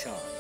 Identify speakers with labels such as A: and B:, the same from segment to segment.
A: पहचान।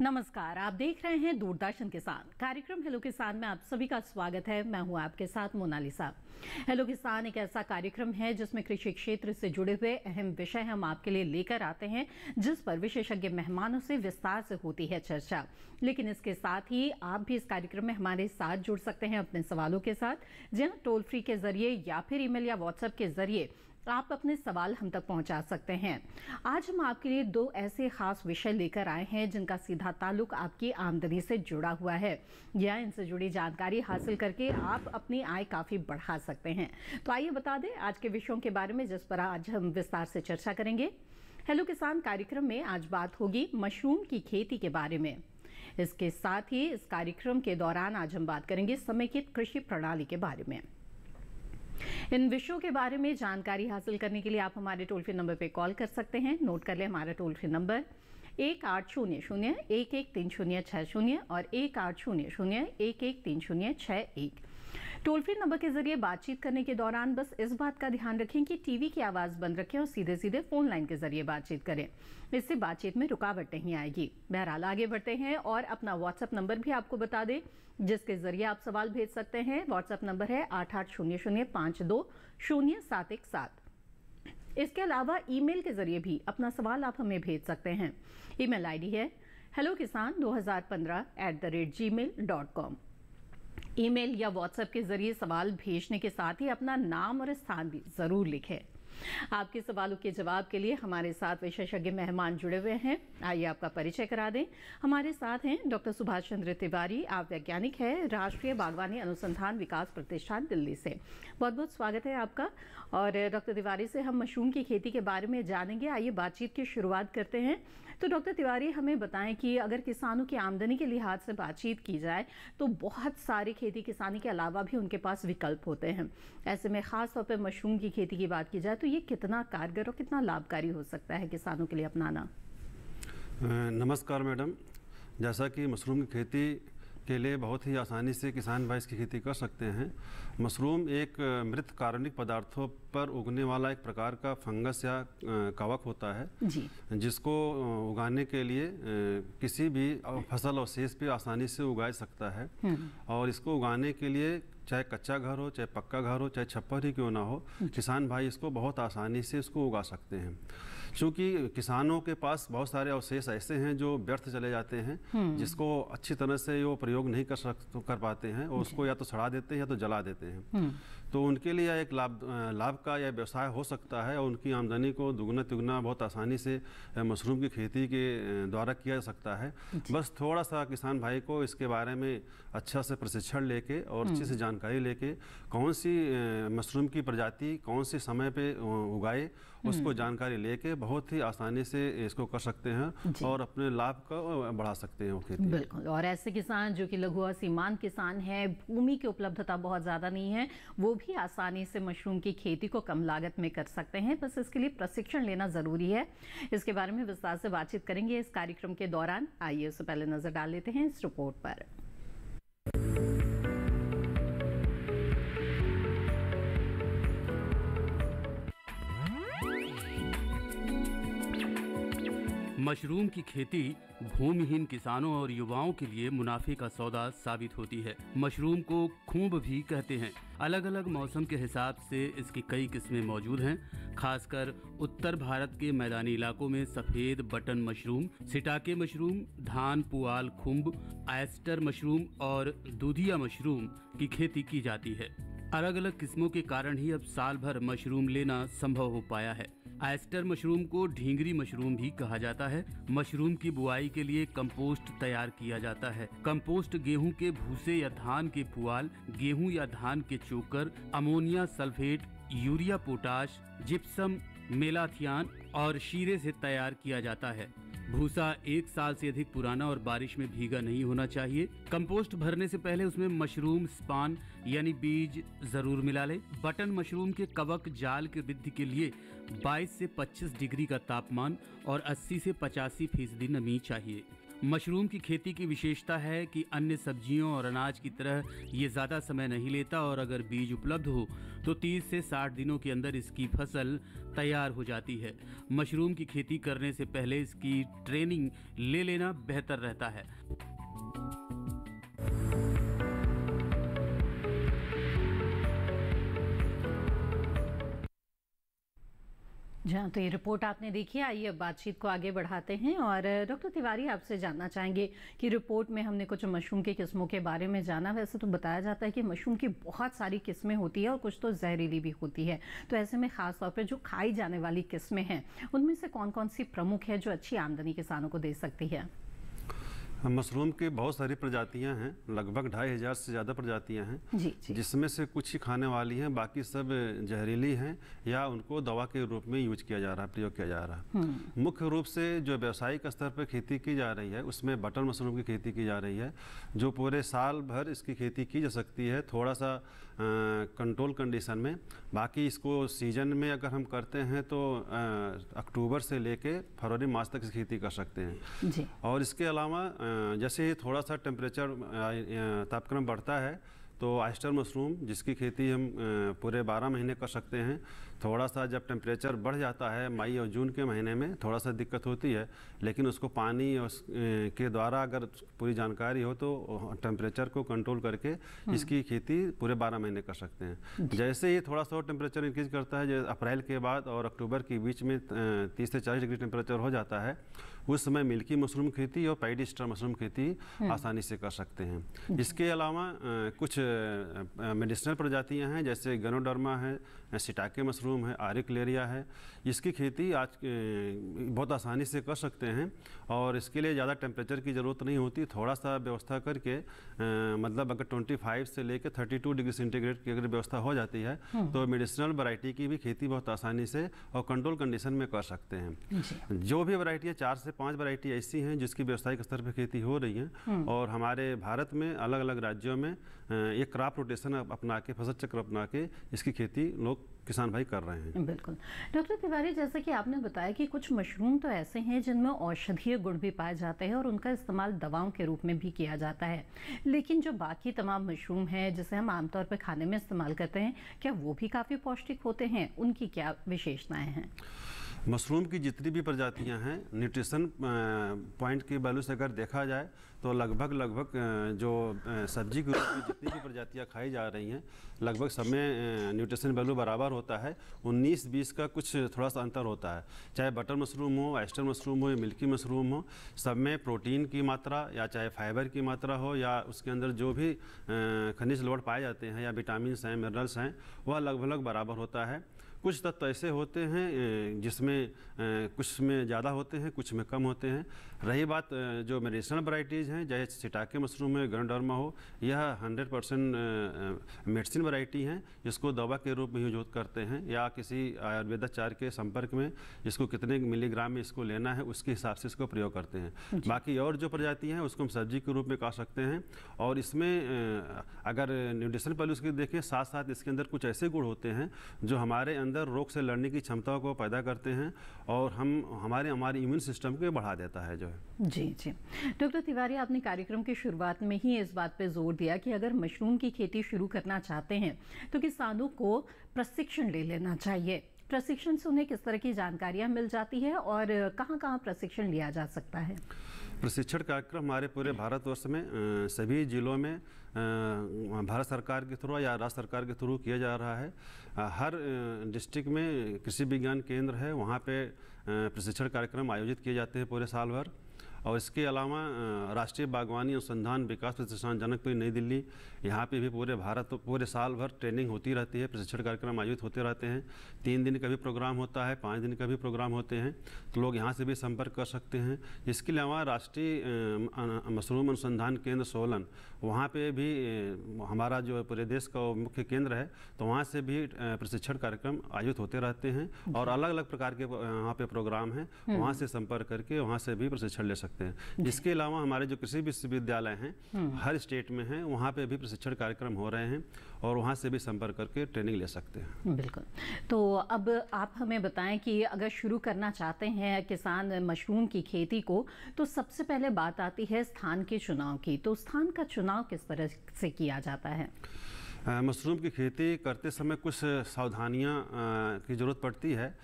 B: नमस्कार, आप देख रहे हैं दूरदर्शन किसान। कार्यक्रम हेलो किसान में आप सभी का स्वागत है। मैं हूं आपके साथ मोनालिसा। हेलो किसान एक ऐसा कार्यक्रम है जिसमें कृषि क्षेत्र से जुड़े हुए अहम विषय हम आपके लिए लेकर आते हैं, जिस पर विशेषज्ञ मेहमानों से विस्तार से होती है चर्चा। लेकिन इसके साथ ही आप भी इस कार्यक्रम में हमारे साथ जुड़ सकते हैं अपने सवालों के साथ, जहां टोल फ्री के जरिए या फिर ईमेल या व्हाट्सएप के जरिए आप अपने सवाल हम तक पहुंचा सकते हैं। आज हम आपके लिए दो ऐसे खास विषय लेकर आए हैं जिनका सीधा ताल्लुक आपकी आमदनी से जुड़ा हुआ है, या इनसे जुड़ी जानकारी हासिल करके आप अपनी आय काफी बढ़ा सकते हैं। तो आइए बता दें आज के विषयों के बारे में जिस पर आज हम विस्तार से चर्चा करेंगे। हेलो किसान कार्यक्रम में आज बात होगी मशरूम की खेती के बारे में। इसके साथ ही इस कार्यक्रम के दौरान आज हम बात करेंगे समेकित कृषि प्रणाली के बारे में। इन विषयों के बारे में जानकारी हासिल करने के लिए आप हमारे टोल फ्री नंबर पर कॉल कर सकते हैं। नोट कर लें हमारा टोल फ्री नंबर 1800-113060 और 1800-113061। टोल फ्री नंबर के जरिए बातचीत करने के दौरान बस इस बात का ध्यान रखें कि टीवी की आवाज बंद रखें और सीधे सीधे फोन लाइन के जरिए बातचीत करें। इससे बातचीत में रुकावट नहीं आएगी। बहरहाल आगे बढ़ते हैं और अपना व्हाट्सएप नंबर भी आपको बता दें जिसके जरिए आप सवाल भेज सकते हैं। व्हाट्सएप नंबर है 8800520717। इसके अलावा ईमेल के जरिए भी अपना सवाल आप हमें भेज सकते हैं। ईमेल आईडी है hellokisan2015@gmail.com। ईमेल या व्हाट्सएप के जरिए सवाल भेजने के साथ ही अपना नाम और स्थान भी जरूर लिखें। आपके सवालों के जवाब के लिए हमारे साथ विशेषज्ञ मेहमान जुड़े हुए हैं। आइए आपका परिचय करा दें। हमारे साथ हैं डॉक्टर सुभाष चंद्र तिवारी। आप वैज्ञानिक हैं राष्ट्रीय बागवानी अनुसंधान विकास प्रतिष्ठान दिल्ली से। बहुत बहुत स्वागत है आपका। और डॉक्टर तिवारी से हम मशरूम की खेती के बारे में जानेंगे। आइए बातचीत की शुरुआत करते हैं। तो डॉक्टर तिवारी हमें बताएं कि अगर किसानों की आमदनी के लिहाज से बातचीत की जाए तो बहुत सारे खेती किसानी के अलावा भी उनके पास विकल्प होते हैं। ऐसे में खास तौर पर मशरूम की खेती की बात की जाए तो ये कितना कारगर और कितना लाभकारी हो सकता है किसानों के लिए अपनाना?
C: नमस्कार मैडम। जैसा कि मशरूम की खेती के लिए बहुत ही आसानी से किसान भाई इसकी खेती कर सकते हैं। मशरूम एक मृत कार्बनिक पदार्थों पर उगने वाला एक प्रकार का फंगस या कवक होता है जी, जिसको उगाने के लिए किसी भी फसल अवशेष पे आसानी से उगा सकता है। और इसको उगाने के लिए चाहे कच्चा घर हो, चाहे पक्का घर हो, चाहे छप्पर ही क्यों ना हो, किसान भाई इसको बहुत आसानी से इसको उगा सकते हैं। क्योंकि किसानों के पास बहुत सारे अवशेष ऐसे हैं जो व्यर्थ चले जाते हैं, जिसको अच्छी तरह से वो प्रयोग नहीं कर पाते हैं और उसको या तो सड़ा देते हैं या तो जला देते हैं। तो उनके लिए एक लाभ का यह व्यवसाय हो सकता है और उनकी आमदनी को दुगना तिगुना बहुत आसानी से मशरूम की खेती के द्वारा किया जा सकता है। बस थोड़ा सा किसान भाई को इसके बारे में अच्छा से प्रशिक्षण लेके और अच्छी से जानकारी लेके कौन सी मशरूम की प्रजाति कौन से समय पे उगाए उसको जानकारी लेके बहुत ही आसानी से इसको कर सकते हैं और अपने लाभ को बढ़ा सकते हैं खेती।
B: बिल्कुल। और ऐसे किसान जो कि लघु और सीमांत किसान हैं, भूमि की उपलब्धता बहुत ज़्यादा नहीं है, वो भी आसानी से मशरूम की खेती को कम लागत में कर सकते हैं। बस इसके लिए प्रशिक्षण लेना ज़रूरी है। इसके बारे में विस्तार से बातचीत करेंगे इस कार्यक्रम के दौरान। आइए उससे पहले नज़र डाल लेते हैं इस रिपोर्ट पर।
D: मशरूम की खेती भूमिहीन किसानों और युवाओं के लिए मुनाफे का सौदा साबित होती है। मशरूम को खूंब भी कहते हैं। अलग अलग मौसम के हिसाब से इसकी कई किस्में मौजूद हैं। खासकर उत्तर भारत के मैदानी इलाकों में सफ़ेद बटन मशरूम, सिटाके मशरूम, धान पुआल खुंब, आयस्टर मशरूम और दूधिया मशरूम की खेती की जाती है। अलग अलग किस्मों के कारण ही अब साल भर मशरूम लेना संभव हो पाया है। आयस्टर मशरूम को ढींगरी मशरूम भी कहा जाता है। मशरूम की बुआई के लिए कंपोस्ट तैयार किया जाता है। कंपोस्ट गेहूं के भूसे या धान के पुआल, गेहूं या धान के चोकर, ammonia sulphate, urea potash, gypsum, malathion और शीरे से तैयार किया जाता है। भूसा 1 साल से अधिक पुराना और बारिश में भीगा नहीं होना चाहिए। कंपोस्ट भरने से पहले उसमें मशरूम स्पान यानी बीज जरूर मिला ले। बटन मशरूम के कवक जाल के वृद्धि के लिए 22 से 25 डिग्री का तापमान और 80 से 85% नमी चाहिए। मशरूम की खेती की विशेषता है कि अन्य सब्जियों और अनाज की तरह ये ज़्यादा समय नहीं लेता और अगर बीज उपलब्ध हो तो 30 से 60 दिनों के अंदर इसकी फसल तैयार हो जाती है। मशरूम की खेती करने से पहले इसकी ट्रेनिंग ले लेना बेहतर रहता है।
B: जी हाँ, तो ये रिपोर्ट आपने देखी। आइए अब बातचीत को आगे बढ़ाते हैं और डॉक्टर तिवारी आपसे जानना चाहेंगे कि रिपोर्ट में हमने कुछ मशरूम की किस्मों के बारे में जाना। वैसे तो बताया जाता है कि मशरूम की बहुत सारी किस्में होती है और कुछ तो जहरीली भी होती है, तो ऐसे में खास तौर पर जो खाई जाने वाली किस्में हैं उनमें से कौन कौन सी प्रमुख है जो अच्छी आमदनी किसानों को दे सकती है?
C: मशरूम की बहुत सारी प्रजातियां हैं, लगभग 2500 से ज़्यादा प्रजातियां हैं
B: जी।
C: जिसमें से कुछ ही खाने वाली हैं, बाकी सब जहरीली हैं या उनको दवा के रूप में यूज किया जा रहा है, प्रयोग किया जा रहा है। मुख्य रूप से जो व्यावसायिक स्तर पर खेती की जा रही है उसमें बटन मशरूम की खेती की जा रही है, जो पूरे साल भर इसकी खेती की जा सकती है, थोड़ा सा कंट्रोल कंडीशन में। बाकी इसको सीजन में अगर हम करते हैं तो अक्टूबर से लेके फरवरी मार्च तक इसकी खेती कर सकते हैं
B: जी।
C: और इसके अलावा जैसे ही थोड़ा सा टेम्परेचर तापक्रम बढ़ता है तो आयस्टर मशरूम जिसकी खेती हम पूरे 12 महीने कर सकते हैं। थोड़ा सा जब टेम्परेचर बढ़ जाता है मई और जून के महीने में थोड़ा सा दिक्कत होती है, लेकिन उसको पानी के द्वारा अगर पूरी जानकारी हो तो टेम्परेचर को कंट्रोल करके इसकी खेती पूरे 12 महीने कर सकते हैं। जैसे ही थोड़ा सा टेम्परेचर इंक्रीज करता है, जैसे अप्रैल के बाद और अक्टूबर के बीच में 30 से 40 डिग्री टेम्परेचर हो जाता है, उस समय मिल्की मशरूम खेती और पैडी स्टार मशरूम खेती आसानी से कर सकते हैं। इसके अलावा कुछ मेडिसिनल प्रजातियां हैं, जैसे गनोडर्मा है, शिटाके मशरूम है, आरिक्लेरिया है। इसकी खेती आज बहुत आसानी से कर सकते हैं और इसके लिए ज़्यादा टेम्परेचर की ज़रूरत नहीं होती। थोड़ा सा व्यवस्था करके मतलब अगर 25 से लेकर 32 डिग्री सेंटीग्रेड की अगर व्यवस्था हो जाती है तो मेडिसिनल वैरायटी की भी खेती बहुत आसानी से और कंट्रोल कंडीशन में कर सकते हैं। जो भी वैरायटी 4 से 5 वैरायटी ऐसी हैं जिसकी व्यावसायिक स्तर पर खेती हो रही है और हमारे भारत में अलग अलग राज्यों में ये क्रॉप रोटेशन अपना के, फसल चक्र अपना के इसकी खेती लोग किसान भाई कर रहे हैं।
B: बिल्कुल। डॉक्टर तिवारी, जैसा कि आपने बताया कि कुछ मशरूम तो ऐसे हैं जिनमें औषधीय गुण भी पाए जाते हैं और उनका इस्तेमाल दवाओं के रूप में भी किया जाता है, लेकिन जो बाकी तमाम मशरूम हैं जिसे हम आमतौर पर खाने में इस्तेमाल करते हैं, क्या वो भी काफ़ी पौष्टिक होते हैं? उनकी क्या विशेषताएं हैं?
C: मशरूम की जितनी भी प्रजातियां हैं, न्यूट्रिशन पॉइंट की वैल्यू से अगर देखा जाए तो लगभग जो सब्जी के रूप में जितनी भी प्रजातियां खाई जा रही हैं लगभग सब में न्यूट्रिशन वैल्यू बराबर होता है। 19-20 का कुछ थोड़ा सा अंतर होता है, चाहे बटर मशरूम हो, आयस्टर मशरूम हो या मिल्की मशरूम हो, सब में प्रोटीन की मात्रा या चाहे फाइबर की मात्रा हो या उसके अंदर जो भी खनिज लवण पाए जाते हैं या विटामिन हैं, मिनरल्स हैं, वह लगभग बराबर होता है। कुछ तत्व ऐसे होते हैं जिसमें कुछ में ज़्यादा होते हैं, कुछ में कम होते हैं। रही बात जो मेडिसिनल वैरायटीज़ हैं, जैसे शिटाके मशरूम है, गनोडर्मा हो, यह 100% मेडिसिन वैरायटी हैं जिसको दवा के रूप में यूज करते हैं या किसी आयुर्वेदाचार्य के संपर्क में इसको कितने मिलीग्राम में इसको लेना है उसके हिसाब से इसको प्रयोग करते हैं। बाकी और जो प्रजातियाँ हैं उसको हम सब्जी के रूप में खा सकते हैं और इसमें अगर न्यूट्रिशन वैल्यूज की देखें साथ साथ इसके अंदर कुछ ऐसे गुण होते हैं जो हमारे अंदर रोग से लड़ने की क्षमता को पैदा करते हैं और हमारे इम्यून सिस्टम को बढ़ा देता है जो है।
B: जी। डॉक्टर तिवारी, आपने कार्यक्रम की शुरुआत में ही इस बात पे जोर दिया कि अगर मशरूम की खेती शुरू करना चाहते हैं तो किसानों को प्रशिक्षण ले लेना चाहिए। प्रशिक्षण से उन्हें किस तरह की जानकारियां मिल जाती है और कहां-कहां प्रशिक्षण लिया जा सकता है?
C: प्रशिक्षण कार्यक्रम हमारे पूरे भारतवर्ष में सभी जिलों में भारत सरकार के थ्रू या राज्य सरकार के थ्रू किया जा रहा है। हर डिस्ट्रिक्ट में कृषि विज्ञान केंद्र है, वहाँ पे प्रशिक्षण कार्यक्रम आयोजित किए जाते हैं पूरे साल भर और इसके अलावा राष्ट्रीय बागवानी अनुसंधान विकास प्रतिष्ठान जनकपुरी नई दिल्ली, यहाँ पे भी पूरे भारत पूरे साल भर ट्रेनिंग होती रहती है, प्रशिक्षण कार्यक्रम आयोजित होते रहते हैं। 3 दिन का भी प्रोग्राम होता है, 5 दिन का भी प्रोग्राम होते हैं, तो लोग यहाँ से भी संपर्क कर सकते हैं। इसके अलावा राष्ट्रीय मशरूम अनुसंधान केंद्र सोलन, वहाँ पे भी हमारा जो पूरे देश का मुख्य केंद्र है, तो वहाँ से भी प्रशिक्षण कार्यक्रम आयोजित होते रहते हैं और अलग अलग प्रकार के वहाँ पे प्रोग्राम हैं, वहाँ से संपर्क करके वहाँ से भी प्रशिक्षण ले सकते हैं। इसके अलावा हमारे जो कृषि विश्वविद्यालय हैं हर स्टेट में हैं, वहाँ पे भी प्रशिक्षण कार्यक्रम हो रहे हैं और वहाँ से भी संपर्क करके ट्रेनिंग ले सकते हैं।
B: बिल्कुल। तो अब आप हमें बताएं कि अगर शुरू करना चाहते हैं किसान मशरूम की खेती को, तो सबसे पहले बात आती है स्थान के चुनाव की। तो स्थान का चुनाव किस तरह से किया जाता है?
C: मशरूम की खेती करते समय कुछ सावधानियां की ज़रूरत पड़ती है।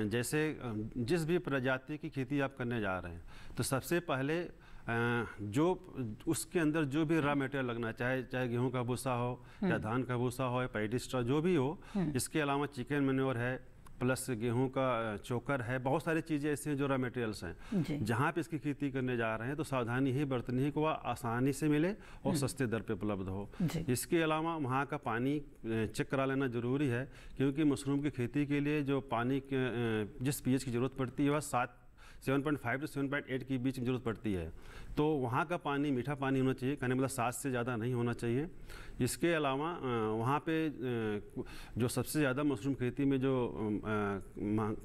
C: जैसे जिस भी प्रजाति की खेती आप करने जा रहे हैं, तो सबसे पहले जो उसके अंदर जो भी रॉ मटेरियल लगना, चाहे गेहूं का भूसा हो या धान का भूसा हो या पैडिस्ट्रा जो भी हो, इसके अलावा चिकन मैन्योर है, प्लस गेहूं का चोकर है, बहुत सारी चीज़ें ऐसी हैं जो रॉ मटेरियल्स हैं। जहाँ पे इसकी खेती करने जा रहे हैं तो सावधानी ही बरतनी है कि वह आसानी से मिले और सस्ते दर पे उपलब्ध हो। इसके अलावा वहाँ का पानी चेक करा लेना ज़रूरी है, क्योंकि मशरूम की खेती के लिए जो पानी जिस पीएच की ज़रूरत पड़ती है वह 7.5 से 7.8 के बीच में ज़रूरत पड़ती है। तो वहाँ का पानी मीठा पानी होना चाहिए, कहने मतलब 7 से ज़्यादा नहीं होना चाहिए। इसके अलावा वहाँ पे जो सबसे ज़्यादा मशरूम खेती में जो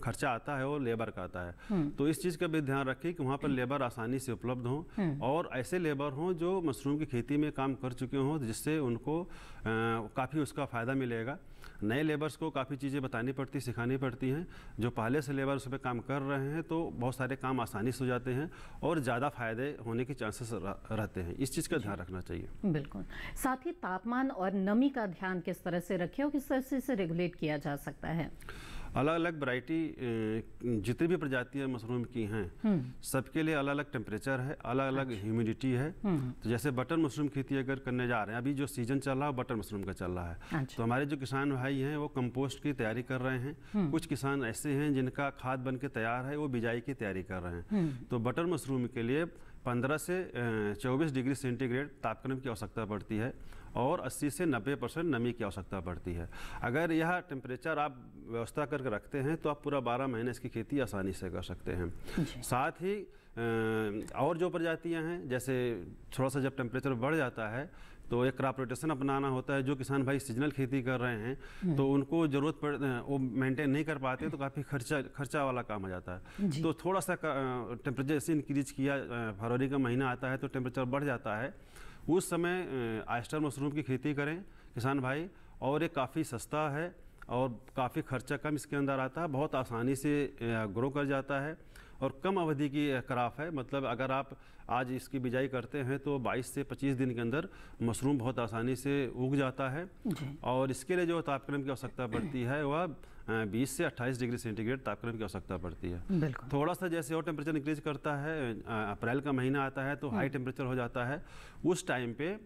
C: खर्चा आता है वो लेबर का आता है। तो इस चीज़ का भी ध्यान रखें कि वहाँ पर लेबर आसानी से उपलब्ध हों और ऐसे लेबर हों जो मशरूम की खेती में काम कर चुके हों, जिससे उनको काफ़ी उसका फ़ायदा मिलेगा। नए लेबर्स को काफ़ी चीज़ें बतानी पड़ती, सिखानी पड़ती हैं। जो पहले से लेबर उस पर काम कर रहे हैं तो बहुत सारे काम आसानी से हो जाते हैं और ज़्यादा फ़ायदे होने के चांसेस रहते हैं। इस चीज़ का ध्यान रखना चाहिए।
B: बिल्कुल। साथ ही तापमान और नमी का ध्यान किस तरह से रखें और किस तरह से इसे रेगुलेट किया जा सकता है?
C: अलग अलग वैरायटी जितनी भी प्रजातियां मशरूम की हैं, सबके लिए अलग अलग टेम्परेचर है, अलग अलग ह्यूमिडिटी है। तो जैसे बटर मशरूम खेती अगर करने जा रहे हैं, अभी जो सीजन चल रहा है बटर मशरूम का चल रहा है, तो हमारे जो किसान भाई हैं वो कंपोस्ट की तैयारी कर रहे हैं। कुछ किसान ऐसे हैं जिनका खाद बन के तैयार है, वो बिजाई की तैयारी कर रहे हैं। तो बटर मशरूम के लिए 15 से 24 डिग्री सेंटीग्रेड तापक्रम की आवश्यकता पड़ती है और 80 से 90% नमी की आवश्यकता पड़ती है। अगर यह टेम्परेचर आप व्यवस्था करके रखते हैं तो आप पूरा 12 महीने इसकी खेती आसानी से कर सकते हैं। साथ ही और जो प्रजातियां हैं, जैसे थोड़ा सा जब टेम्परेचर बढ़ जाता है तो एक क्रॉप रोटेशन अपनाना होता है। जो किसान भाई सीजनल खेती कर रहे हैं तो उनको ज़रूरत पड़ वो मेंटेन नहीं कर पाते, तो काफ़ी खर्चा वाला काम हो जाता है। तो थोड़ा सा टेम्परेचर ऐसे इंक्रीज किया, फरवरी का महीना आता है तो टेम्परेचर बढ़ जाता है, उस समय ऑयस्टर मशरूम की खेती करें किसान भाई। और ये काफ़ी सस्ता है और काफ़ी खर्चा कम इसके अंदर आता है, बहुत आसानी से ग्रो कर जाता है और कम अवधि की क्रॉप है। मतलब अगर आप आज इसकी बिजाई करते हैं तो 22 से 25 दिन के अंदर मशरूम बहुत आसानी से उग जाता है। और इसके लिए जो तापक्रम की आवश्यकता पड़ती है वह 20 से 28 डिग्री सेंटीग्रेड तापक्रम की आवश्यकता पड़ती है। थोड़ा सा जैसे और टेम्परेचर इंक्रीज करता है, अप्रैल का महीना आता है तो हाई टेम्परेचर हो जाता है। उस टाइम पे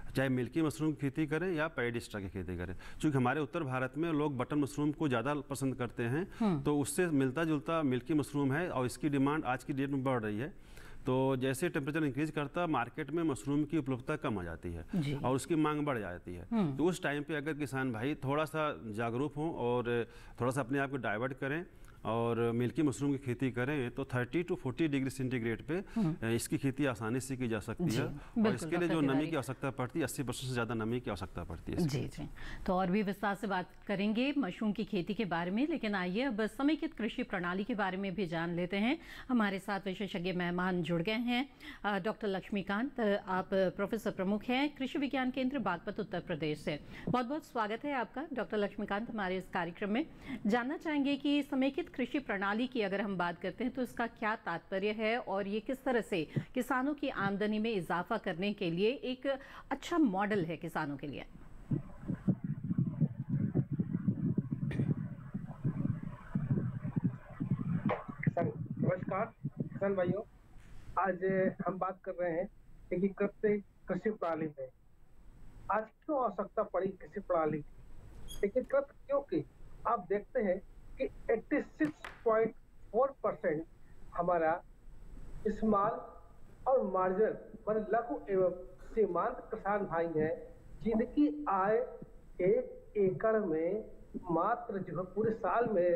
C: चाहे मिल्की मशरूम की खेती करें या पैडिस्ट्रा की खेती करें, क्योंकि हमारे उत्तर भारत में लोग बटर मशरूम को ज़्यादा पसंद करते हैं, तो उससे मिलता जुलता मिल्की मशरूम है और इसकी डिमांड आज की डेट में बढ़ रही है। तो जैसे टेम्परेचर इंक्रीज करता है, मार्केट में मशरूम की उपलब्धता कम हो जाती है और उसकी मांग बढ़ जाती है। तो उस टाइम पे अगर किसान भाई थोड़ा सा जागरूक हों और थोड़ा सा अपने आप को डाइवर्ट करें और मिल्की मशरूम की खेती करें तो 30 to 40 डिग्री सेंटीग्रेड पे इसकी खेती आसानी से की जा सकती है। और इसके लिए जो नमी की आवश्यकता पड़ती है 80% से ज़्यादा नमी की आवश्यकता पड़ती है।
B: जी जी, तो और भी विस्तार से बात करेंगे मशरूम की खेती के बारे में, लेकिन आइए अब समेकित कृषि प्रणाली के बारे में भी जान लेते हैं। हमारे साथ विशेषज्ञ मेहमान जुड़ गए हैं। डॉक्टर लक्ष्मीकांत, आप प्रोफेसर प्रमुख हैं कृषि विज्ञान केंद्र बागपत उत्तर प्रदेश से। बहुत बहुत स्वागत है आपका डॉक्टर लक्ष्मीकांत हमारे इस कार्यक्रम में। जानना चाहेंगे कि समेकित कृषि प्रणाली की अगर हम बात करते हैं तो इसका क्या तात्पर्य है और ये किस तरह से किसानों की आमदनी में इजाफा करने के लिए एक अच्छा मॉडल है किसानों के लिए?
A: नमस्कार किसान भाइयों, आज हम बात कर रहे हैं एकीकृत कृषि प्रणाली में। आज क्यों आवश्यकता पड़ी कृषि प्रणाली की एकीकृत? क्योंकि आप देखते हैं कि 86.4% हमारा स्मॉल और मार्जिनल मान लघु एवं सीमांत किसान भाई हैं जिनकी आय 1 एकड़ में मात्र जो है पूरे साल में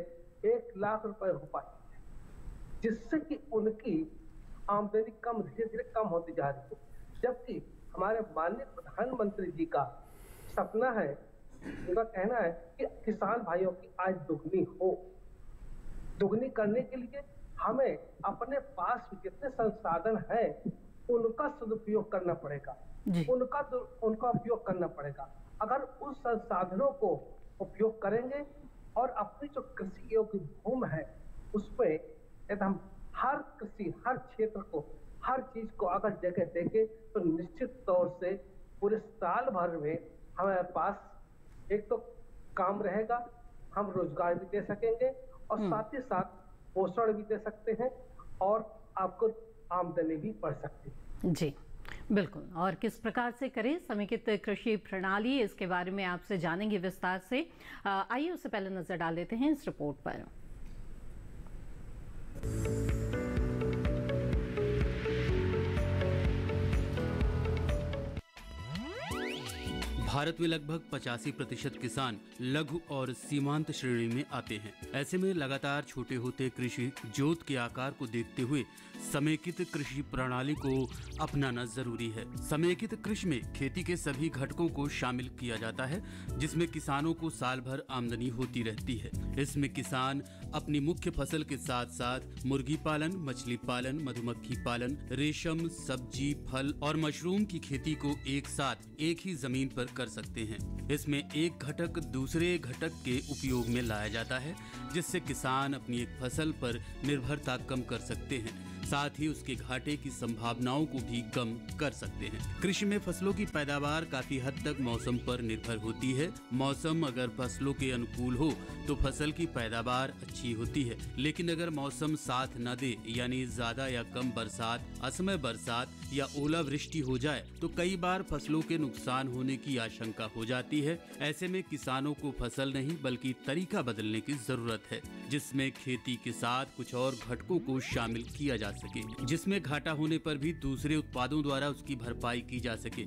A: 1 लाख रुपए हो पाती है, जिससे कि उनकी आमदनी कम धीरे धीरे कम होती जा रही है। जबकि हमारे माननीय प्रधानमंत्री जी का सपना है, उनका कहना है कि किसान भाइयों की आय दुगनी हो। दुगनी करने के लिए हमें अपने पास जितने संसाधन हैं उनका सदुपयोग करना पड़ेगा, उनका उपयोग करना पड़ेगा। अगर उस संसाधनों को उपयोग करेंगे और अपनी जो कृषि योग्य भूमि है उसमें यदि हम हर कृषि हर क्षेत्र को हर चीज को अगर जगह देंगे तो निश्चित तौर से पूरे साल भर में हमारे पास एक तो काम रहेगा, हम रोजगार भी दे सकेंगे और साथ ही साथ पोषण भी दे सकते हैं और आपको आमदनी भी बढ़ सकती है।
B: जी बिल्कुल। और किस प्रकार से करें समेकित कृषि प्रणाली, इसके बारे में आपसे जानेंगे विस्तार से। आइए उससे पहले नजर डाल लेते हैं इस रिपोर्ट पर।
D: भारत में लगभग 85% किसान लघु और सीमांत श्रेणी में आते हैं। ऐसे में लगातार छोटे होते कृषि जोत के आकार को देखते हुए समेकित कृषि प्रणाली को अपनाना जरूरी है। समेकित कृषि में खेती के सभी घटकों को शामिल किया जाता है, जिसमें किसानों को साल भर आमदनी होती रहती है। इसमें किसान अपनी मुख्य फसल के साथ साथ मुर्गी पालन, मछली पालन, मधुमक्खी पालन, रेशम, सब्जी, फल और मशरूम की खेती को एक साथ एक ही जमीन पर कर सकते हैं। इसमें एक घटक दूसरे घटक के उपयोग में लाया जाता है, जिससे किसान अपनी एक फसल पर निर्भरता कम कर सकते हैं, साथ ही उसके घाटे की संभावनाओं को भी कम कर सकते हैं। कृषि में फसलों की पैदावार काफी हद तक मौसम पर निर्भर होती है। मौसम अगर फसलों के अनुकूल हो तो फसल की पैदावार अच्छी होती है, लेकिन अगर मौसम साथ न दे, यानी ज्यादा या कम बरसात, असमय बरसात या ओलावृष्टि हो जाए तो कई बार फसलों के नुकसान होने की आशंका हो जाती है। ऐसे में किसानों को फसल नहीं बल्कि तरीका बदलने की जरूरत है, जिसमें खेती के साथ कुछ और घटकों को शामिल किया जा सके, जिसमें घाटा होने पर भी दूसरे उत्पादों द्वारा उसकी भरपाई की जा सके।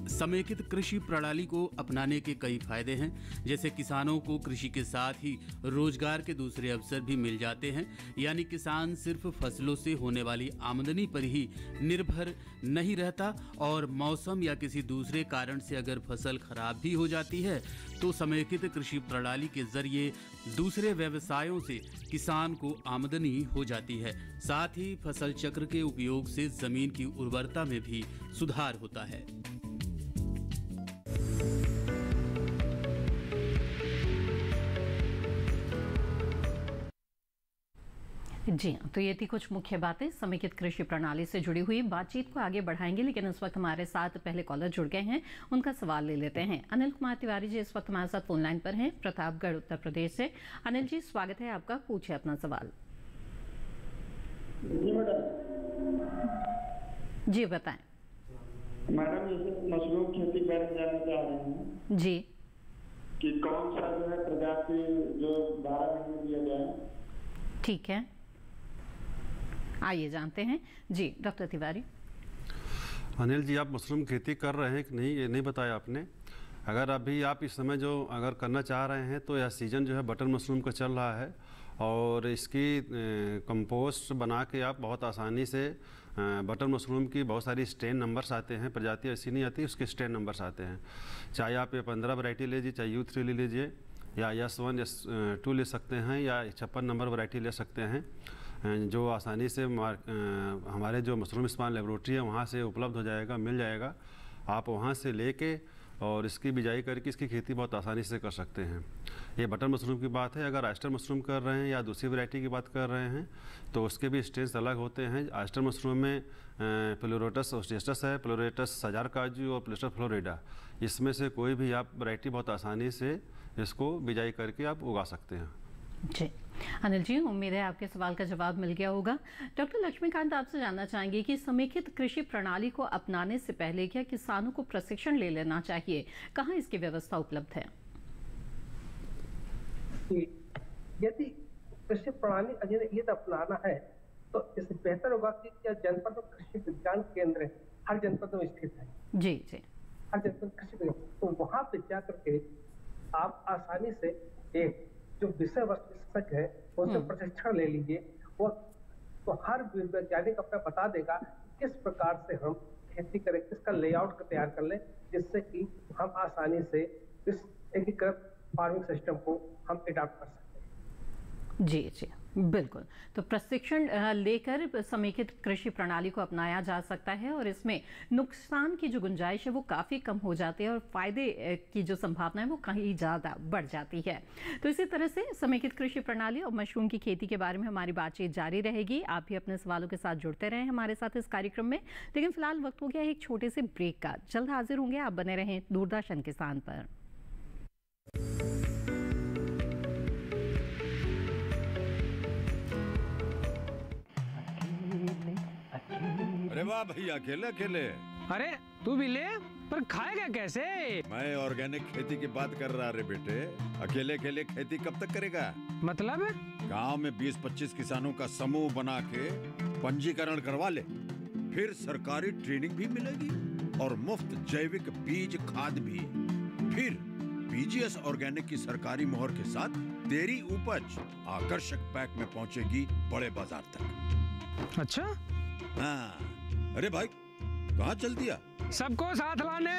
D: समेकित कृषि प्रणाली को अपनाने के कई फायदे हैं, जैसे किसानों को कृषि के साथ ही रोजगार के दूसरे अवसर भी मिल जाते हैं, यानी किसान सिर्फ फसलों से होने वाली आमदनी पर ही निर्भर नहीं रहता और मौसम या किसी दूसरे कारण से अगर फसल खराब भी हो जाती है तो समेकित कृषि प्रणाली के जरिए दूसरे व्यवसायों से किसान को आमदनी हो जाती है। साथ ही फसल चक्र के उपयोग से जमीन की उर्वरता में भी सुधार होता है।
B: जी तो ये थी कुछ मुख्य बातें समेकित कृषि प्रणाली से जुड़ी हुई। बातचीत को आगे बढ़ाएंगे, लेकिन इस वक्त हमारे साथ पहले कॉलर जुड़ गए हैं, उनका सवाल ले लेते हैं। अनिल कुमार तिवारी जी इस वक्त हमारे साथ फोन लाइन पर हैं, प्रतापगढ़ उत्तर प्रदेश से। अनिल जी स्वागत है आपका, पूछे अपना सवाल।
E: जी मैडम।
B: जी बताएं।
E: मैडम जैसे मशरूम खेती के बारे में जानना चाह रहे हैं
B: जी,
E: कि कौन सा जो है प्रजाति जो 12 महीने दिया जाए।
B: ठीक है, आइए जानते हैं। जी डॉक्टर तिवारी।
C: अनिल जी, आप मशरूम खेती कर रहे हैं कि नहीं, ये नहीं बताया आपने। अगर अभी आप इस समय जो अगर करना चाह रहे हैं तो यह सीज़न जो है बटर मशरूम का चल रहा है और इसकी कंपोस्ट बना के आप बहुत आसानी से बटर मशरूम की बहुत सारी स्ट्रेन नंबर्स आते हैं, प्रजाति ऐसी नहीं आती, उसके स्ट्रेन नंबर्स आते हैं। चाहे आप ये 15 वैरायटी लीजिए, चाहे U3 ले लीजिए, या S1 S2 ले सकते हैं, या 56 नंबर वैरायटी ले सकते हैं, जो आसानी से हमारे जो मशरूम इस्तेमाल लेबोरेटरी है वहाँ से उपलब्ध हो जाएगा, मिल जाएगा। आप वहाँ से लेके और इसकी बिजाई करके इसकी खेती बहुत आसानी से कर सकते हैं। ये बटर मशरूम की बात है। अगर आयस्टर मशरूम कर रहे हैं या दूसरी वैरायटी की बात कर रहे हैं तो उसके भी स्टेज अलग होते हैं। आयस्टर मशरूम में प्लोरेटस ओस्टेटस है, प्लोरेटस सजार काजू और प्लोरेटस फ्लोरिडा, इसमें से कोई भी आप वैरायटी बहुत आसानी से इसको बिजाई करके आप उगा सकते हैं।
B: जी अनिल जी, उम्मीद है आपके सवाल का जवाब मिल गया होगा। डॉक्टर लक्ष्मीकांत, आपसे जानना चाहेंगे कि समेकित कृषि प्रणाली को अपनाने से पहले क्या किसानों को प्रशिक्षण ले लेना चाहिए? कहाँ इसकी व्यवस्था उपलब्ध है?
A: यदि कृषि प्रणाली अगर ये अपनाना है तो इससे बेहतर होगा कि क्या जनपद में कृषि विज्ञान केंद्र हर जनपद में स्थित है।
B: जी जी।
A: हर जनपद कृषि विज्ञान, तो वहां पे जा करके आप आसानी से एक जो विषय वस्तु विशेषज्ञ है उनसे प्रशिक्षण ले लीजिए, और तो हर वैज्ञानिक अपना बता देगा किस प्रकार से हम खेती करें, किसका लेआउट तैयार कर लें, जिससे कि हम आसानी से इस एकीकृत फार्मिंग सिस्टम को हम अडॉप्ट कर सकते हैं।
B: जी जी बिल्कुल। तो प्रशिक्षण लेकर समेकित कृषि प्रणाली को अपनाया जा सकता है और इसमें नुकसान की जो गुंजाइश है वो काफ़ी कम हो जाती है और फायदे की जो संभावना है वो कहीं ज़्यादा बढ़ जाती है। तो इसी तरह से समेकित कृषि प्रणाली और मशरूम की खेती के बारे में हमारी बातचीत जारी रहेगी। आप भी अपने सवालों के साथ जुड़ते रहें हमारे साथ इस कार्यक्रम में, लेकिन फिलहाल वक्त हो गया एक छोटे से ब्रेक का। जल्द हाजिर होंगे, आप बने रहें दूरदर्शन किसान पर।
F: अरे वाह भैया, अकेले अकेले।
G: अरे तू भी ले, पर खाएगा कैसे?
F: मैं ऑर्गेनिक खेती की बात कर रहा रे बेटे। अकेले अकेले खेती कब तक करेगा?
G: मतलब
F: गांव में 20-25 किसानों का समूह बना के पंजीकरण करवा ले, फिर सरकारी ट्रेनिंग भी मिलेगी और मुफ्त जैविक बीज खाद भी। फिर पीजीएस ऑर्गेनिक की सरकारी मोहर के साथ तेरी उपज आकर्षक पैक में पहुंचेगी बड़े बाजार तक।
G: अच्छा?
F: हाँ। अरे भाई कहाँ चल दिया?
G: सबको साथ लाने,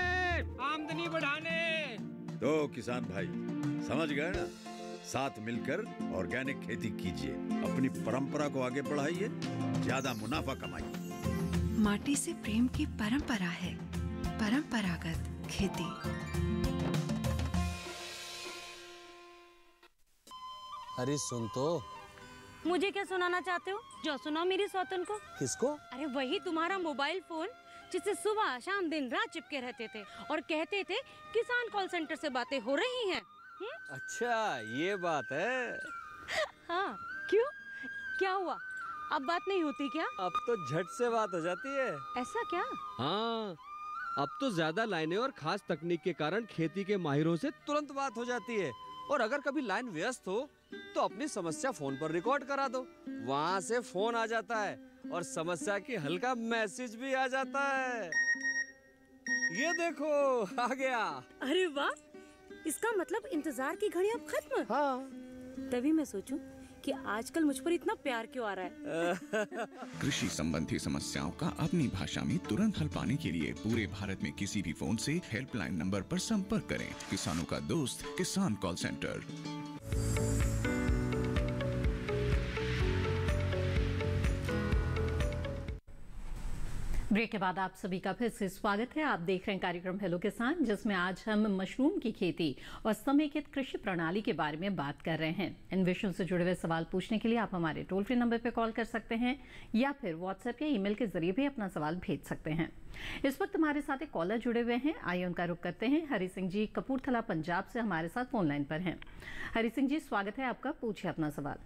G: आमदनी बढ़ाने।
F: तो किसान भाई समझ गए ना, साथ मिलकर ऑर्गेनिक खेती कीजिए, अपनी परंपरा को आगे बढ़ाइए, ज्यादा मुनाफा कमाइए।
H: माटी से प्रेम की परंपरा है परंपरागत खेती।
I: अरे सुन तो।
J: मुझे क्या सुनाना चाहते हो? जो सुनाओ मेरी सौतन को।
I: किसको?
J: अरे वही तुम्हारा मोबाइल फोन जिससे सुबह शाम दिन रात चिपके रहते थे और कहते थे किसान कॉल सेंटर से बातें हो रही हैं।
I: अच्छा ये बात है।
J: हाँ क्यों, क्या हुआ? अब बात नहीं होती क्या?
I: अब तो झट से बात हो जाती है।
J: ऐसा क्या?
I: हाँ, अब तो ज्यादा लाइनें और खास तकनीक के कारण खेती के माहिरों से तुरंत बात हो जाती है। और अगर कभी लाइन व्यस्त हो तो अपनी समस्या फोन पर रिकॉर्ड करा दो, वहाँ से फोन आ जाता है और समस्या की हल का मैसेज भी आ जाता है। ये देखो आ गया।
J: अरे वाह, इसका मतलब इंतजार की घड़ी अब खत्म।
I: हाँ।
J: तभी मैं सोचूं कि आजकल मुझ पर इतना प्यार क्यों आ रहा है।
K: कृषि संबंधी समस्याओं का अपनी भाषा में तुरंत हल पाने के लिए पूरे भारत में किसी भी फोन से हेल्पलाइन नंबर पर संपर्क करें। किसानों का दोस्त किसान कॉल सेंटर।
B: ब्रेक के बाद आप सभी का फिर से स्वागत है। आप देख रहे हैं कार्यक्रम हेलो किसान, जिसमें आज हम मशरूम की खेती और समेकित कृषि प्रणाली के बारे में बात कर रहे हैं। इन विषयों से जुड़े हुए सवाल पूछने के लिए आप हमारे टोल फ्री नंबर पर कॉल कर सकते हैं या फिर व्हाट्सएप या ईमेल के जरिए भी अपना सवाल भेज सकते हैं। इस वक्त हमारे साथ एक कॉलर जुड़े हुए हैं, आइए उनका रुख करते हैं। हरि सिंह जी कपूरथला पंजाब से हमारे साथ फोन लाइन पर हैं। हरि सिंह जी स्वागत है आपका, पूछिए अपना सवाल।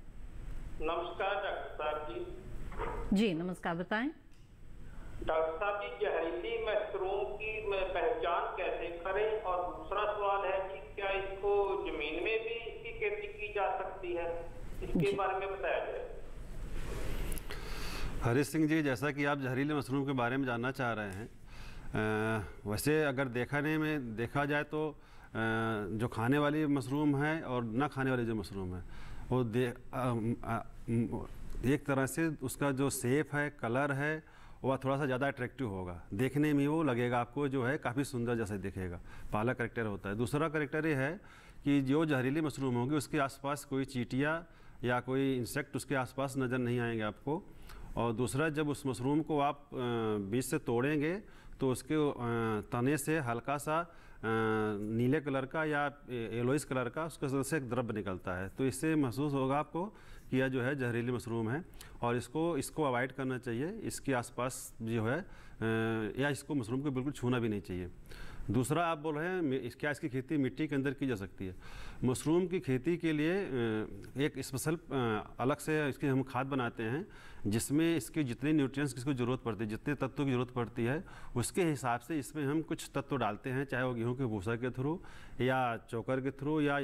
E: नमस्कार डॉक्टर साहब जी।
B: जी नमस्कार, बताएं।
E: डॉक्टर साहब जी, जहरीली मशरूम की पहचान कैसे करें? और दूसरा सवाल है कि क्या इसको जमीन में भी इसकी खेती की जा सकती है? इसके बारे में बताया जाए।
C: हरि सिंह जी, जैसा कि आप जहरीले मशरूम के बारे में जानना चाह रहे हैं, वैसे अगर देखा जाए तो जो खाने वाली मशरूम है और ना खाने वाली जो मशरूम है वो एक तरह से उसका जो शेप है, कलर है, वह थोड़ा सा ज़्यादा अट्रैक्टिव होगा। देखने में वो लगेगा आपको जो है काफ़ी सुंदर जैसे दिखेगा, पहला करेक्टर होता है। दूसरा करेक्टर ये है कि जो जहरीली मशरूम होगी उसके आसपास कोई चींटियाँ या कोई इंसेक्ट उसके आसपास नज़र नहीं आएंगे आपको। और दूसरा, जब उस मशरूम को आप बीज से तोड़ेंगे तो उसके तने से हल्का सा नीले कलर का या येलोइश कलर का उसके से एक द्रव्य निकलता है, तो इससे महसूस होगा आपको कि यह जो है जहरीली मशरूम है और इसको अवॉइड करना चाहिए। इसके आसपास जो है या इसको मशरूम को बिल्कुल छूना भी नहीं चाहिए। दूसरा, आप बोल रहे हैं क्या इसकी खेती मिट्टी के अंदर की जा सकती है? मशरूम की खेती के लिए एक स्पेशल अलग से इसकी हम खाद बनाते हैं जिसमें इसके जितने न्यूट्रिएंट्स की इसको ज़रूरत पड़ती है, जितने तत्वों की ज़रूरत पड़ती है, उसके हिसाब से इसमें हम कुछ तत्व डालते हैं, चाहे वो गेहूं के भूसा के थ्रू या चोकर के थ्रू या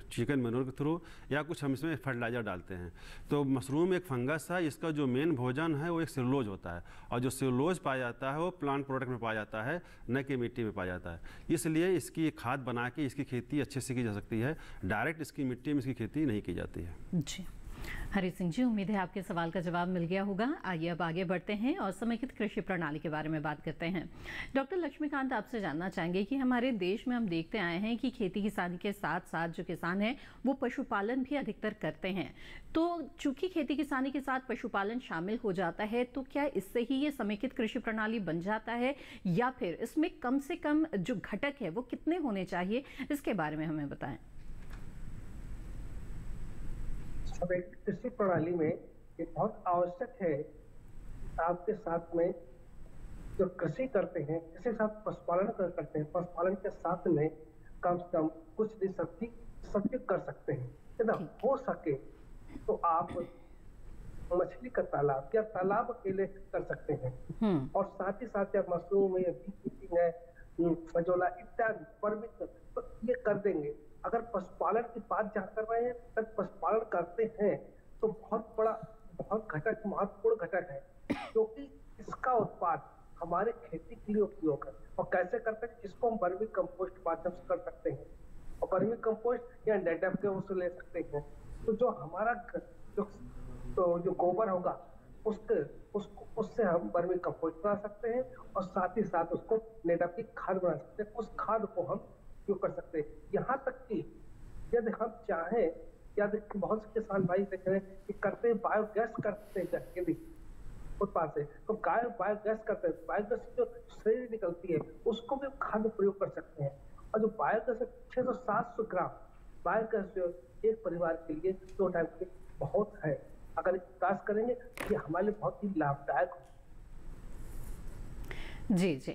C: चिकन मैन्योर के थ्रू या कुछ हम इसमें फर्टिलाइज़र डालते हैं। तो मशरूम एक फंगस है, इसका जो मेन भोजन है वो एक सेलुलोज होता है, और जो सेलुलोज पाया जाता है वो प्लांट प्रोडक्ट में पाया जाता है, न कि मिट्टी में पाया जाता है। इसलिए इसकी खाद बना के इसकी खेती अच्छे से की जा सकती है, डायरेक्ट इसकी मिट्टी में इसकी खेती नहीं की जाती है।
B: जी, हरी सिंह जी, उम्मीद है आपके सवाल का जवाब मिल गया होगा। आइए अब आगे बढ़ते हैं और समेकित कृषि प्रणाली के बारे में बात करते हैं। डॉक्टर लक्ष्मीकांत, आपसे जानना चाहेंगे कि हमारे देश में हम देखते आए हैं कि खेती किसानी के साथ साथ जो किसान हैं वो पशुपालन भी अधिकतर करते हैं। तो चूंकि खेती किसानी के साथ पशुपालन शामिल हो जाता है, तो क्या इससे ही ये समेकित कृषि प्रणाली बन जाता है, या फिर इसमें कम से कम जो घटक है वो कितने होने चाहिए, इसके बारे में हमें बताएं।
A: कृषि प्रणाली में ये बहुत आवश्यक है, आपके साथ में जो कृषि करते हैं इसके साथ पशुपालन करते हैं, पशुपालन के साथ में कम से कम कुछ भी सब्जी कर सकते हैं। यदि हो सके तो आप मछली का तालाब या तालाब अकेले कर सकते हैं, और साथ ही साथ या मशरूम है, है, मजोला इत्यादि परमित तो ये कर देंगे। अगर पशुपालन की बात जहाँ कर रहे हैं, अगर पशुपालन करते हैं तो बहुत घटक महत्वपूर्ण घटक है, क्योंकि इसका उत्पाद हमारे खेती के लिए उपयोग है। और कैसे करते हैं, इसको हम वर्मी कंपोस्ट माध्यम से कर सकते हैं, और वर्मी कंपोस्ट या डेडफ के उससे ले सकते हैं। तो जो हमारा जो गोबर होगा उससे हम वर्मी कंपोस्ट बना सकते हैं, और साथ ही साथ उसको नेडफ की खाद बना सकते हैं। उस खाद को हम उपयोग कर सकते हैं। यहाँ तक कि यदि हम चाहें, यदि बहुत से किसान भाई देख रहे हैं कि करते हैं बायोगैस करते हैं उत्पाद से, तो गाय बायोगैस करते हैं, बायोगैस जो शरीर निकलती है उसको भी खाद में प्रयोग कर सकते हैं। और जो बायोगैस 600-700 ग्राम बायोगैस जो एक परिवार के लिए 2 टाइम के बहुत है। अगर विकास करेंगे तो ये हमारे लिए बहुत ही लाभदायक हो।
B: जी जी,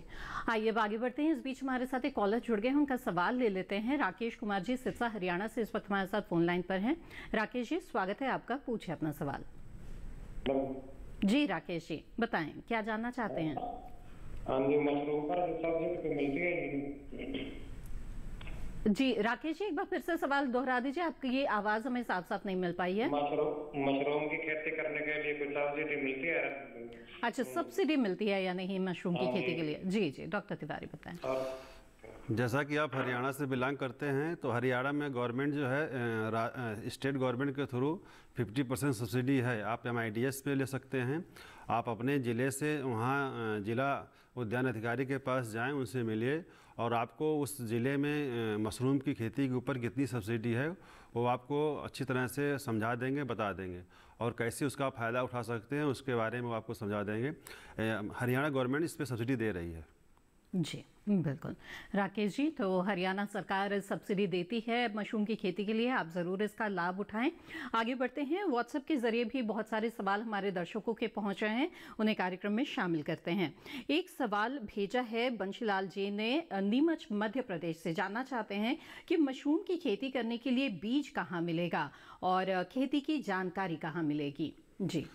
B: आइए अब आगे बढ़ते हैं। इस बीच हमारे साथ एक कॉलर जुड़ गए हैं, उनका सवाल ले लेते हैं। राकेश कुमार जी सिरसा हरियाणा से इस वक्त हमारे साथ फोन लाइन पर हैं। राकेश जी, स्वागत है आपका, पूछिए अपना सवाल। जी राकेश जी, बताएं क्या जानना चाहते हैं। जी राकेश जी, एक बार फिर से सवाल दोहरा दीजिए, आपकी ये आवाज हमें साफ साफ नहीं मिल पाई है।
E: मशरूम की खेती करने के लिए कोई सब्सिडी मिलती है?
B: अच्छा, सब्सिडी मिलती है या नहीं मशरूम की खेती के लिए? जी जी, डॉक्टर तिवारी बताएं।
C: जैसा कि आप हरियाणा से बिलोंग करते हैं, तो हरियाणा में गवर्नमेंट जो है स्टेट गवर्नमेंट के थ्रू 50% सब्सिडी है। आप MIDS पे ले सकते हैं। आप अपने ज़िले से वहाँ जिला उद्यान अधिकारी के पास जाएं, उनसे मिलिए, और आपको उस ज़िले में मशरूम की खेती के ऊपर कितनी सब्सिडी है वो आपको अच्छी तरह से समझा देंगे, बता देंगे, और कैसे उसका फ़ायदा उठा सकते हैं उसके बारे में वो आपको समझा देंगे। हरियाणा गवर्नमेंट इस पर सब्सिडी दे रही है।
B: जी बिल्कुल राकेश जी, तो हरियाणा सरकार सब्सिडी देती है मशरूम की खेती के लिए, आप ज़रूर इसका लाभ उठाएं। आगे बढ़ते हैं। व्हाट्सएप के ज़रिए भी बहुत सारे सवाल हमारे दर्शकों के पहुंच रहे हैं, उन्हें कार्यक्रम में शामिल करते हैं। एक सवाल भेजा है बंशीलाल जी ने नीमच मध्य प्रदेश से, जानना चाहते हैं कि मशरूम की खेती करने के लिए बीज कहाँ मिलेगा और खेती की जानकारी कहाँ मिलेगी। जी,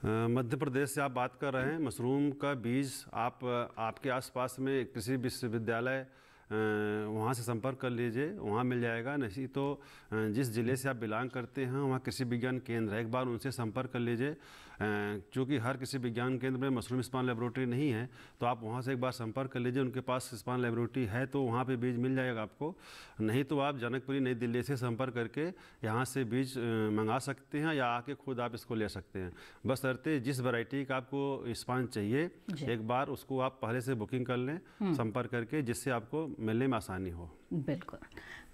C: मध्य प्रदेश से आप बात कर रहे हैं। मशरूम का बीज आपके आसपास में कृषि विश्वविद्यालय वहाँ से संपर्क कर लीजिए, वहाँ मिल जाएगा। नहीं तो जिस ज़िले से आप बिलोंग करते हैं वहाँ कृषि विज्ञान केंद्र है, एक बार उनसे संपर्क कर लीजिए। क्योंकि हर कृषि विज्ञान केंद्र में मशरूम स्पान लेबोरेटरी नहीं है, तो आप वहाँ से एक बार संपर्क कर लीजिए। उनके पास स्पान लेबोरेटरी है तो वहाँ पे बीज मिल जाएगा आपको। नहीं तो आप जनकपुरी नई दिल्ली से संपर्क करके यहाँ से बीज मंगा सकते हैं, या आके खुद आप इसको ले सकते हैं। बशर्ते जिस वैरायटी का आपको स्पान चाहिए, एक बार उसको आप पहले से बुकिंग कर लें संपर्क करके, जिससे आपको मिलने में आसानी हो।
B: बिल्कुल।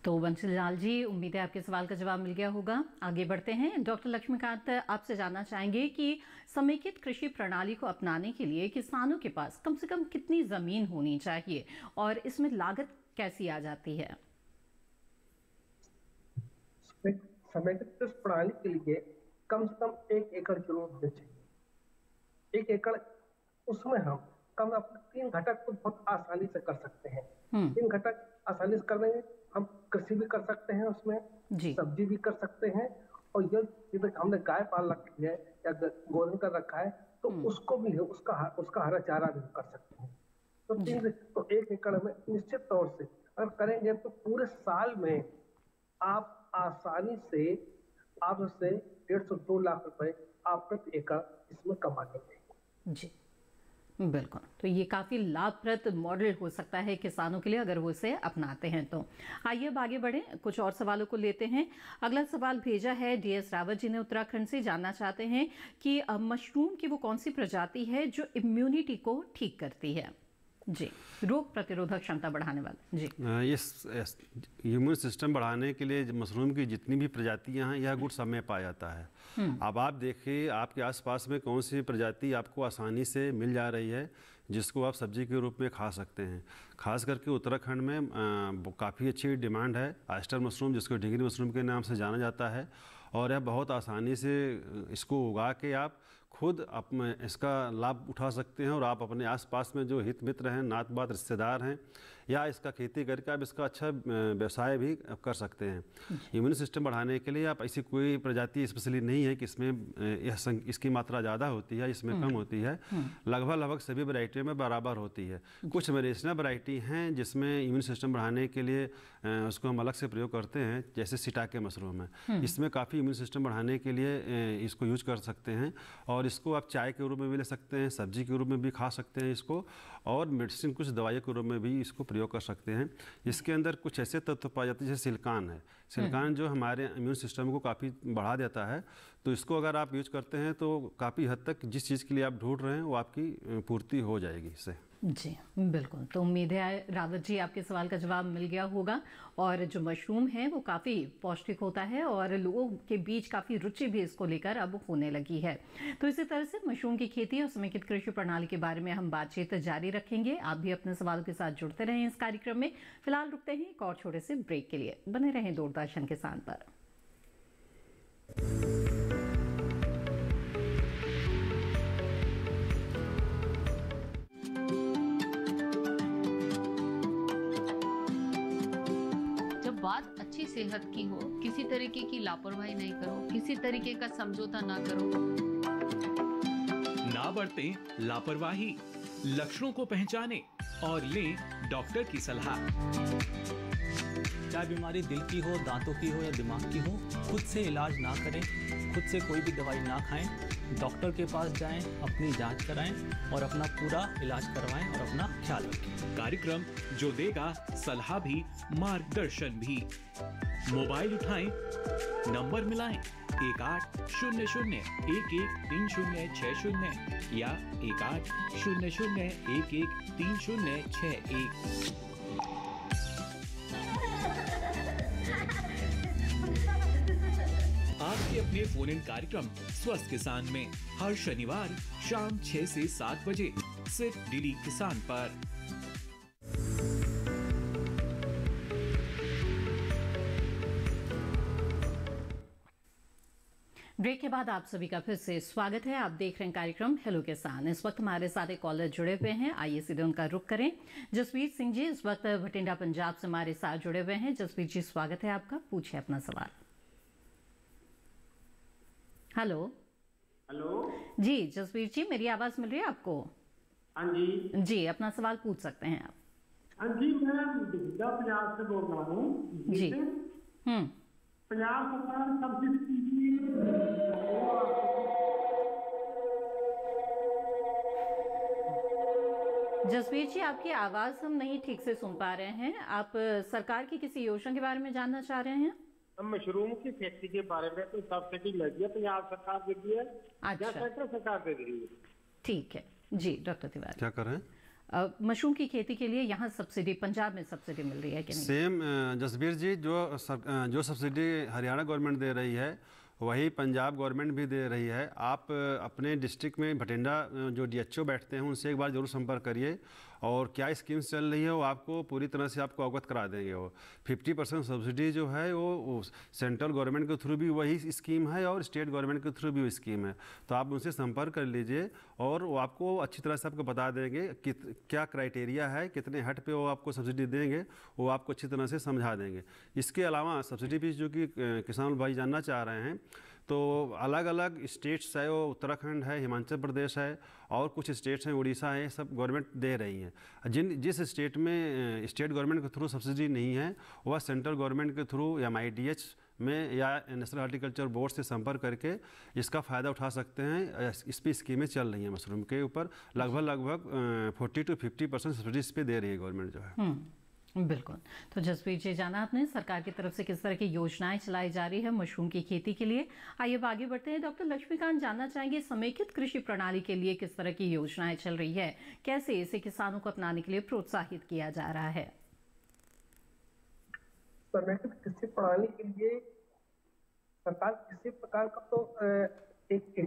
B: तो बंशीलाल जी, उम्मीद है आपके सवाल का जवाब मिल गया होगा। आगे बढ़ते हैं। डॉक्टर लक्ष्मीकांत, आपसे जानना चाहेंगे कि समेकित कृषि प्रणाली को अपनाने के लिए किसानों के पास कम से कम कितनी जमीन होनी चाहिए और इसमें लागत कैसी आ जाती है?
A: समेकित कृषि प्रणाली के लिए कम से कम 1 एकड़ जरूर होना चाहिए। 1 एकड़, उसमें हम कम अपने 3 घटक को बहुत आसानी से कर सकते हैं। 3 घटक आसानी से कर देंगे। हम कृषि भी कर सकते हैं, उसमें सब्जी भी कर सकते हैं, और यदि हमने गाय पाल रखी है या गोधन कर रखा है तो उसको भी उसका हरा चारा भी कर सकते हैं। तो 1 एकड़ में निश्चित तौर से अगर करेंगे तो पूरे साल में आप आसानी से आप उससे 150-2 लाख रुपए आप प्रति एकड़ इसमें कमा लेंगे।
B: जी बिल्कुल, तो ये काफ़ी लाभप्रद मॉडल हो सकता है किसानों के लिए अगर वो इसे अपनाते हैं तो। आइए अब आगे बढ़ें, कुछ और सवालों को लेते हैं। अगला सवाल भेजा है DS रावत जी ने उत्तराखंड से। जानना चाहते हैं कि मशरूम की वो कौन सी प्रजाति है जो इम्यूनिटी को ठीक करती है, जी, रोग प्रतिरोधक क्षमता बढ़ाने वाला। जी,
C: इस इम्यून सिस्टम बढ़ाने के लिए मशरूम की जितनी भी प्रजातियां हैं यह गुण सब में पाया जाता है। अब आप देखिए आपके आसपास में कौन सी प्रजाति आपको आसानी से मिल जा रही है जिसको आप सब्जी के रूप में खा सकते हैं। खास करके उत्तराखंड में काफ़ी अच्छी डिमांड है ऑयस्टर मशरूम, जिसको ढिंगरी मशरूम के नाम से जाना जाता है, और यह बहुत आसानी से इसको उगा के आप खुद इसका लाभ उठा सकते हैं और आप अपने आसपास में जो हित मित्र हैं, नात बात रिश्तेदार हैं, या इसका खेती करके आप इसका अच्छा व्यवसाय भी कर सकते हैं। इम्यून सिस्टम बढ़ाने के लिए आप ऐसी कोई प्रजाति स्पेशली नहीं है कि इसमें इसकी मात्रा ज़्यादा होती है, इसमें कम होती है। लगभग सभी वैरायटियों में बराबर होती है। कुछ मेडिसिनल वैरायटी हैं जिसमें इम्यून सिस्टम बढ़ाने के लिए उसको हम अलग से प्रयोग करते हैं, जैसे सिटाके मशरूम है। इसमें काफ़ी इम्यून सिस्टम बढ़ाने के लिए इसको यूज कर सकते हैं और इसको आप चाय के रूप में भी ले सकते हैं, सब्जी के रूप में भी खा सकते हैं इसको, और मेडिसिन कुछ दवाइयों के रूप में भी इसको प्रयोग कर सकते हैं। इसके अंदर कुछ ऐसे तत्व पाए जाते हैं जैसे सिलिकॉन है। सिलिकॉन जो हमारे इम्यून सिस्टम को काफ़ी बढ़ा देता है, तो इसको अगर आप यूज करते हैं तो काफ़ी हद तक जिस चीज़ के लिए आप ढूंढ रहे हैं वो आपकी पूर्ति हो जाएगी इससे।
B: जी बिल्कुल, तो उम्मीद है रावत जी आपके सवाल का जवाब मिल गया होगा। और जो मशरूम है वो काफ़ी पौष्टिक होता है और लोगों के बीच काफ़ी रुचि भी इसको लेकर अब होने लगी है। तो इसी तरह से मशरूम की खेती और समेकित कृषि प्रणाली के बारे में हम बातचीत जारी रखेंगे। आप भी अपने सवालों के साथ जुड़ते रहें इस कार्यक्रम में। फिलहाल रुकते हैं एक और छोटे से ब्रेक के लिए। बने रहें दूरदर्शन किसान पर।
L: बात अच्छी सेहत की हो, किसी तरीके की लापरवाही नहीं करो, किसी तरीके का समझौता ना करो।
M: ना बरतें लापरवाही, लक्षणों को पहचानें और लें डॉक्टर की सलाह।
N: चाहे बीमारी दिल की हो, दांतों की हो या दिमाग की हो, खुद से इलाज ना करें, खुद से कोई भी दवाई ना खाएं, डॉक्टर के पास जाएं, अपनी जांच कराएं और अपना पूरा इलाज करवाएं और अपना ख्याल रखें।
M: कार्यक्रम जो देगा सलाह भी मार्गदर्शन भी। मोबाइल उठाएं, नंबर मिलाएं 1800113060 या 1800113061। आपके अपने फोन इन कार्यक्रम स्वस्थ किसान में हर शनिवार शाम 6 से 7 बजे सिर्फ डीडी किसान पर।
B: ब्रेक के बाद आप सभी का फिर से स्वागत है। आप देख रहे हैं कार्यक्रम हेलो किसान। इस वक्त हमारे साथ एक कॉलर जुड़े हुए हैं, आइए सीधे उनका रुख करें। जसवीर सिंह जी इस वक्त भटिंडा पंजाब से हमारे साथ जुड़े हुए हैं। जसवीर जी स्वागत है आपका, पूछिए अपना सवाल। हेलो
O: हेलो
B: जी जसवीर जी, मेरी आवाज मिल रही है आपको?
O: हाँ जी
B: जी, अपना सवाल पूछ सकते हैं आप।
O: हाँ जी, मैं भटिंडा पंजाब से बोल रहा हूँ
B: जी।
O: पंजाब सरकार सब्सिडी
B: जसवीर जी, आपकी आवाज हम नहीं ठीक से सुन पा रहे हैं। आप सरकार की किसी योजना के बारे में जानना चाह रहे हैं?
O: मशरूम की खेती के बारे में तो सब्सिडी लगी है, पंजाब सरकार दे रही है या सेंट्रल सरकार दे रही है?
B: ठीक है जी। डॉक्टर तिवारी
C: क्या कर रहे हैं?
B: मशरूम की खेती के लिए यहाँ सब्सिडी, पंजाब में सब्सिडी मिल रही है कि नहीं?
C: सेम जसबीर जी, जो सब्सिडी हरियाणा गवर्नमेंट दे रही है वही पंजाब गवर्नमेंट भी दे रही है। आप अपने डिस्ट्रिक्ट में भटिंडा जो DHO बैठते हैं उनसे एक बार ज़रूर संपर्क करिए और क्या स्कीम चल रही है वो आपको पूरी तरह से आपको अवगत करा देंगे। वो 50% सब्सिडी जो है वो सेंट्रल गवर्नमेंट के थ्रू भी वही स्कीम है और स्टेट गवर्नमेंट के थ्रू भी वो स्कीम है। तो आप उनसे संपर्क कर लीजिए और वो आपको अच्छी तरह से आपको बता देंगे कि क्या क्राइटेरिया है, कितने हट पे वो आपको सब्सिडी देंगे, वो आपको अच्छी तरह से समझा देंगे। इसके अलावा सब्सिडी भी जो कि किसान भाई जानना चाह रहे हैं, तो अलग अलग स्टेट्स है, वो उत्तराखंड है, हिमाचल प्रदेश है और कुछ स्टेट्स हैं, उड़ीसा है, सब गवर्नमेंट दे रही हैं। जिस स्टेट में स्टेट गवर्नमेंट के थ्रू सब्सिडी नहीं है, वह सेंट्रल गवर्नमेंट के थ्रू MIDH में या नेशनल हॉर्टिकल्चर बोर्ड से संपर्क करके इसका फ़ायदा उठा सकते हैं। इस पर स्कीमें चल रही हैं मशरूम के ऊपर, लगभग 40 to 50% सब्सिडी इस पर दे रही है गवर्नमेंट जो है।
B: बिल्कुल। तो जसप्रीत जी, जाना आपने सरकार की तरफ से किस तरह की योजनाएं चलाई जा रही है मशरूम की खेती के लिए। आइए अब आगे बढ़ते हैं। डॉक्टर लक्ष्मीकांत, जानना चाहेंगे समेकित कृषि प्रणाली के लिए किस तरह की योजनाएं चल रही है, कैसे इसे किसानों को अपनाने के लिए प्रोत्साहित किया जा रहा है।
A: समेकित कृषि प्रणाली के लिए सरकार किसी प्रकार का तो इसके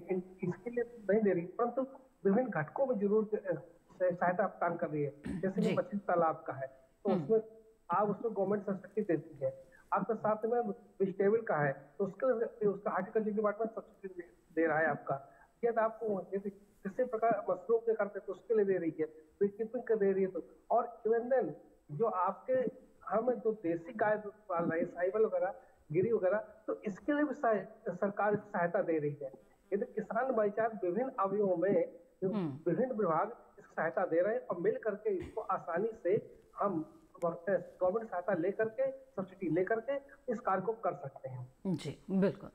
A: लिए नहीं दे रही, परंतु विभिन्न घटकों में जरूर सहायता प्रदान कर रही है। जैसे कि मछली तालाब का है तो उसमें उसमें गवर्नमेंट सब्सिडी देती है। आपका साथ में वेजिटेबल का है तो उसका हार्टिकल्चर डिपार्टमेंट सब्सिडी दे रहा है आपका। यदि आपको किसी प्रकार मशरूम के करते तो उसके लिए दे रही है, कीपिंग का दे रही है। तो और इवन जो आपके हम जो देसी गाय पाल रहे हैं, साहिवाल वगैरह, गिरी वगैरह, तो इसके लिए भी सरकार सहायता दे रही है। यदि किसान भाईचारा विभिन्न अवयवों में विभिन्न विभाग सहायता दे रहे हैं और मिल करके इसको आसानी से हम गवर्नमेंट सहायता लेकर के, सब्सिडी लेकर के इस कार्य को कर सकते हैं।
B: जी बिल्कुल।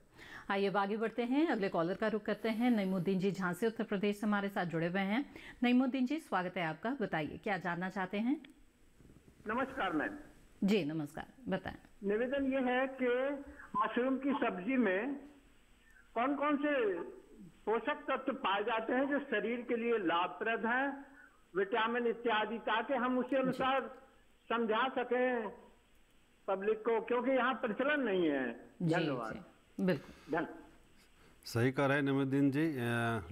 B: आइए अब आगे बढ़ते हैं, अगले कॉलर का रुख करते हैं। नईमुद्दीन जी झांसी उत्तर प्रदेश से हमारे साथ जुड़े हुए हैं। नईमुद्दीन जी, स्वागत है आपका, बताइए क्या जानना चाहते हैं।
P: नमस्कार मैम।
B: जी नमस्कार, बताएं।
P: निवेदन ये है कि मशरूम की सब्जी में कौन कौन से पोषक तत्व पाए जाते हैं जो शरीर के लिए लाभप्रद हैं, विटामिन इत्यादि, ताकि हम उसी अनुसार समझा सकें पब्लिक को, क्योंकि यहाँ प्रचलन नहीं है। धन्यवाद।
B: बिल्कुल
C: सही कह रहे हैं नईमुद्दीन जी,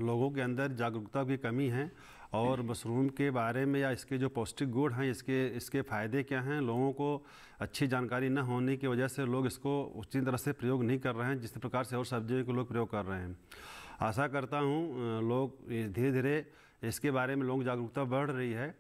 C: लोगों के अंदर जागरूकता की कमी है और मशरूम के बारे में या इसके जो पौष्टिक गुण हैं, इसके फ़ायदे क्या हैं, लोगों को अच्छी जानकारी न होने की वजह से लोग इसको उसी तरह से प्रयोग नहीं कर रहे हैं जिस प्रकार से और सब्जियों को लोग प्रयोग कर रहे हैं। आशा करता हूँ लोग धीरे धीरे इसके बारे में लोग जागरूकता बढ़ रही है।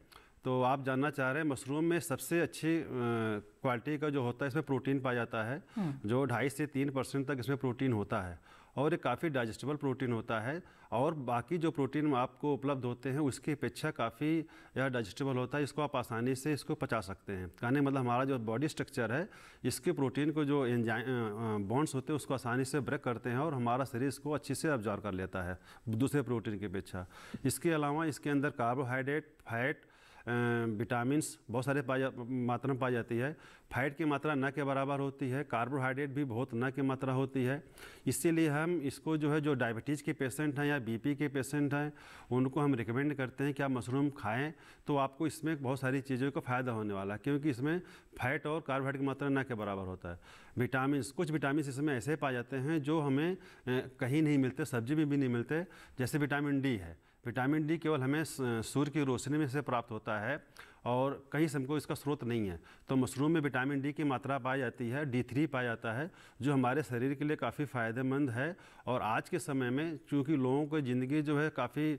C: तो आप जानना चाह रहे हैं मशरूम में सबसे अच्छी क्वालिटी का जो होता है इसमें प्रोटीन पाया जाता है, जो 2.5 से 3% तक इसमें प्रोटीन होता है और ये काफ़ी डाइजेस्टेबल प्रोटीन होता है और बाकी जो प्रोटीन आपको उपलब्ध होते हैं उसकी अपेक्षा काफ़ी यह डाइजेस्टेबल होता है। इसको आप आसानी से इसको पचा सकते हैं। कहने मतलब हमारा जो बॉडी स्ट्रक्चर है इसके प्रोटीन को जो बॉन्ड्स होते हैं उसको आसानी से ब्रेक करते हैं और हमारा शरीर इसको अच्छे से अब्जॉर्ब कर लेता है दूसरे प्रोटीन की अपेक्षा। इसके अलावा इसके अंदर कार्बोहाइड्रेट, फैट, विटामिन्स बहुत सारे मात्रा में पाई जाती है। फैट की मात्रा न के बराबर होती है, कार्बोहाइड्रेट भी बहुत न की मात्रा होती है। इसीलिए हम इसको जो है जो डायबिटीज़ के पेशेंट हैं या BP के पेशेंट हैं उनको हम रिकमेंड करते हैं कि आप मशरूम खाएं, तो आपको इसमें बहुत सारी चीज़ों का फ़ायदा होने वाला है, क्योंकि इसमें फैट और कार्बोहाइड्रेट की मात्रा न के बराबर होता है। विटामिन्स, कुछ विटामिन्स इसमें ऐसे पाए जाते हैं जो हमें कहीं नहीं मिलते, सब्जी में भी नहीं मिलते। जैसे विटामिन D है, विटामिन D केवल हमें सूर्य की रोशनी में से प्राप्त होता है और कहीं से हमको इसका स्रोत नहीं है। तो मशरूम में विटामिन D की मात्रा पाई जाती है, D3 पाया जाता है, जो हमारे शरीर के लिए काफ़ी फ़ायदेमंद है। और आज के समय में चूँकि लोगों की ज़िंदगी जो है काफ़ी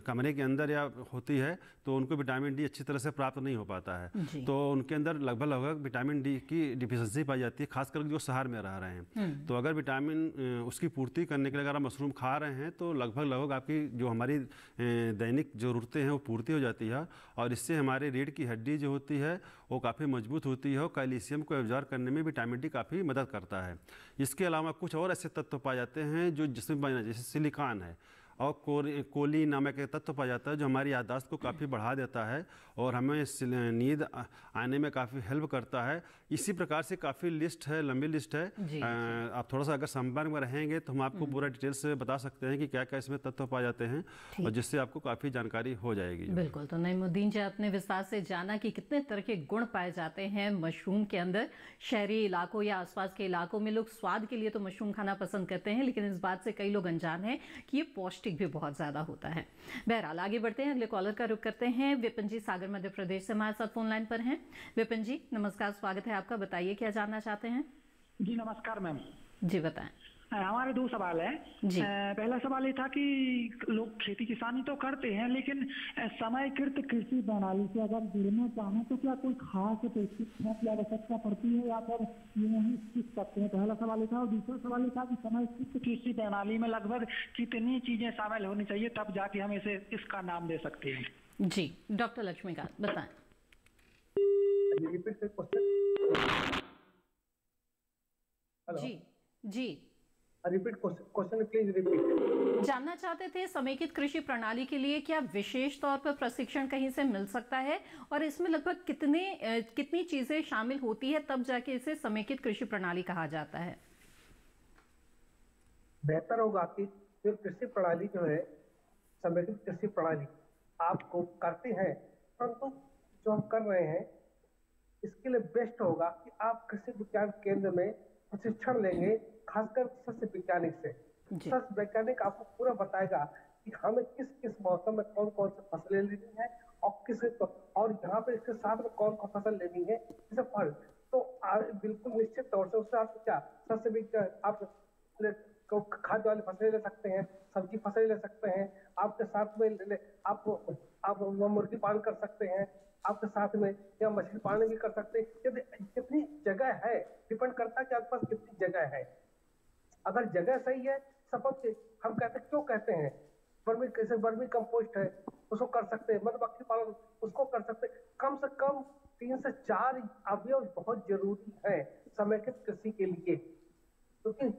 C: कमरे के अंदर या होती है तो उनको विटामिन D अच्छी तरह से प्राप्त नहीं हो पाता है, तो उनके अंदर लगभग विटामिन D की डिफिशेंसी पाई जाती है, खासकर जो शहर में रह रहे हैं। तो अगर विटामिन उसकी पूर्ति करने के लिए अगर आप मशरूम खा रहे हैं तो लगभग आपकी जो हमारी दैनिक ज़रूरतें हैं वो पूर्ति हो जाती है और इससे हमारे रीढ़ की हड्डी जो होती है वो काफ़ी मजबूत होती है और कैल्शियम को एब्जॉर्ब करने में विटामिन D काफ़ी मदद करता है। इसके अलावा कुछ और ऐसे तत्व पाए जाते हैं जो जिसमें पाए, जैसे सिलिकॉन है और कोली नामक एक तत्व पाया जाता है जो हमारी याददाश्त को काफ़ी बढ़ा देता है और हमें नींद आने में काफ़ी हेल्प करता है। इसी प्रकार से काफ़ी लिस्ट है, लंबी लिस्ट है। आप थोड़ा सा अगर संपर्क में रहेंगे तो हम आपको पूरा डिटेल से बता सकते हैं कि क्या क्या इसमें तत्व पाए जाते हैं और जिससे आपको काफ़ी जानकारी हो जाएगी।
B: बिल्कुल। तो नईमुद्दीन जी, आपने विस्तार से जाना कि कितने तरह के गुण पाए जाते हैं मशरूम के अंदर। शहरी इलाकों या आसपास के इलाकों में लोग स्वाद के लिए तो मशरूम खाना पसंद करते हैं, लेकिन इस बात से कई लोग अनजान हैं कि ये पौष्टिक भी बहुत ज़्यादा होता है। बहरहाल आगे बढ़ते हैं, अगले कॉलर का रुख करते हैं। विपिन जी सागर मध्य प्रदेश से हमारे साथ फोन लाइन पर हैं। विपिन जी नमस्कार, स्वागत है आपका, बताइए क्या जानना चाहते हैं।
Q: जी नमस्कार मैम।
B: जी बताएं।
Q: हमारे दो सवाल हैं। पहला सवाल ये था कि लोग खेती किसानी तो करते हैं, लेकिन समयकृत कृषि प्रणाली से अगर जुड़ना चाहें तो क्या कोई खास प्रशिक्षण की आवश्यकता पड़ती है या फिर ये नहीं सीख सकते हैं? पहला सवाल ये था। और दूसरा सवाल ये था कि समयकृत कृषि प्रणाली में लगभग कितनी चीजें शामिल होनी चाहिए तब जाके हम इसे इसका नाम दे सकते हैं?
B: जी डॉक्टर लक्ष्मीकांत बताएं। जी जी
A: रिपीट क्वेश्चन प्लीज रिपीट।
B: जानना चाहते थे समेकित कृषि प्रणाली के लिए क्या विशेष तौर पर प्रशिक्षण कहीं से मिल सकता है और इसमें लगभग कितनी चीजें शामिल होती है तब जाके इसे समेकित कृषि प्रणाली कहा जाता है?
A: बेहतर होगा कि जो कृषि प्रणाली जो है समेकित कृषि प्रणाली आपको करते हैं, परंतु जो हम कर रहे हैं इसके लिए बेस्ट होगा कि आप कृषि विज्ञान केंद्र में प्रशिक्षण लेंगे, खासकर सस्य वैज्ञानिक से। सस्य वैज्ञानिक आपको पूरा बताएगा कि हमें किस किस मौसम में कौन कौन सी फसलें लेनी है और यहाँ पे इसके साथ में कौन कौन फसल लेनी है, जैसे फल। तो बिल्कुल निश्चित तौर से उससे आप क्या सस्य विज्ञान आप खाद्य वाली फसलें ले सकते हैं, सब्जी फसलें ले सकते हैं, आपके साथ में आप मुर्गी पालन कर सकते हैं, आपके साथ में या मछली पालन भी कर सकते हैं। यदि कितनी जगह है डिपेंड करता है कि आपके पास कितनी जगह है। अगर जगह सही है, सपोज हम क्यों कहते हैं वर्मी कंपोस्ट है उसको कर सकते हैं, मधुमक्खी पालन उसको कर सकते हैं। कम से कम 3 से 4 अवयव बहुत जरूरी है समेकित कृषि के लिए, क्योंकि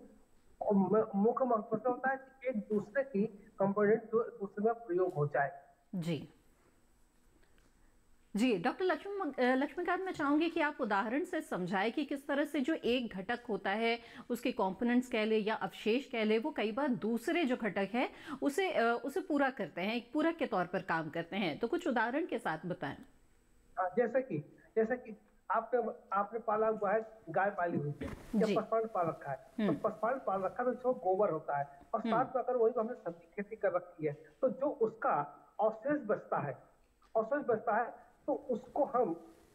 A: मुख्य मकसद होता है कि एक दूसरे की कंपोनेंट दूसरे में प्रयोग हो जाए।
B: जी डॉक्टर लक्ष्मीकांत, मैं चाहूंगी कि आप उदाहरण से समझाएं कि किस तरह से जो एक घटक होता है उसके कंपोनेंट्स कह ले या अवशेष कह ले, वो कई बार दूसरे जो घटक है उसे पूरा करते हैं, एक पूरक के तौर पर काम करते हैं। तो कुछ उदाहरण के साथ बताएं।
A: जैसे कि आपने पाला हुआ है, गाय पाली हुई है या पशुपालन पाल रखा है, तो पशुपालन पाल रखा है तो गोबर होता है और साथ में अगर वही हमने सब्जी खेती कर रखी है तो जो उसका अवशेष बचता है तो उसको हम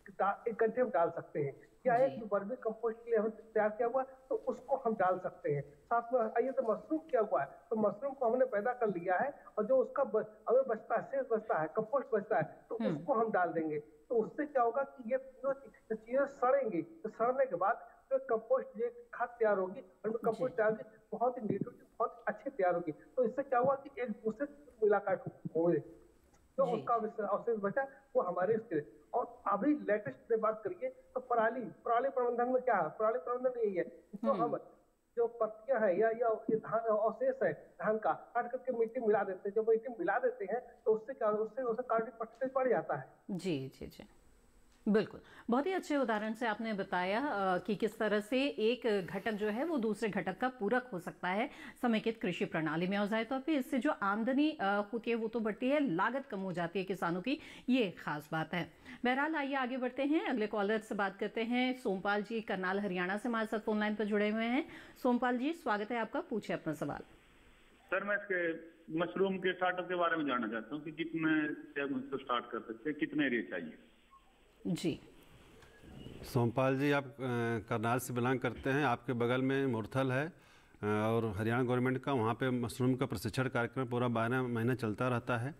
A: एक गड्ढे में डाल सकते हैं, या एक वर्मी कंपोस्ट के लिए हमने तैयार किया हुआ तो उसको हम डाल सकते हैं। साथ में आइए तो मशरूम किया हुआ है तो मशरूम को हमने पैदा कर लिया है और जो उसका अवयव बचता है, शेष बचता है, कंपोस्ट बचता है, तो उसको हम डाल देंगे। तो उससे क्या होगा कि ये चीजें सड़ेंगी, तो सड़ने के बाद जो कंपोस्ट ये खाद तैयार होगी और कंपोस्ट तैयार होगी, बहुत ही न्यूट्रिटिव बहुत अच्छी तैयार होगी। तो इससे क्या हुआ कि एक दूसरे मुलाकात हो तो उसका अवशेष बचा वो हमारे इसके। और अभी लेटेस्ट में बात करिए तो पराली प्रबंधन में क्या है? पराली प्रबंधन यही है तो हम जो पत्तियां है या ये धान अवशेष है धान का काट करके मिट्टी मिला देते हैं। जब मिट्टी मिला देते हैं तो उससे क्या उससे कार्बनिक परसेंटेज बढ़ जाता है।
B: जी बिल्कुल, बहुत ही अच्छे उदाहरण से आपने बताया कि किस तरह से एक घटक जो है वो दूसरे घटक का पूरक हो सकता है समेकित कृषि प्रणाली में। और जाहिर तौर पे इससे जो आमदनी होती है वो तो बढ़ती है, लागत कम हो जाती है किसानों की, ये खास बात है। बहरहाल आइए आगे बढ़ते हैं, अगले कॉलर से बात करते हैं। सोमपाल जी करनाल हरियाणा से हमारे साथ फोन लाइन पर जुड़े हुए हैं। सोमपाल जी स्वागत है आपका, पूछे अपना सवाल।
R: सर मैं इसके मशरूम के स्टार्टअप के बारे में जानना चाहता हूँ कि कितने से हम इसको स्टार्ट कर सकते हैं, कितने एरिया चाहिए?
B: जी
C: सोमपाल जी, आप करनाल से बिलोंग करते हैं, आपके बगल में मुरथल है और हरियाणा गवर्नमेंट का वहाँ पे मशरूम का प्रशिक्षण कार्यक्रम पूरा 12 महीने चलता रहता है।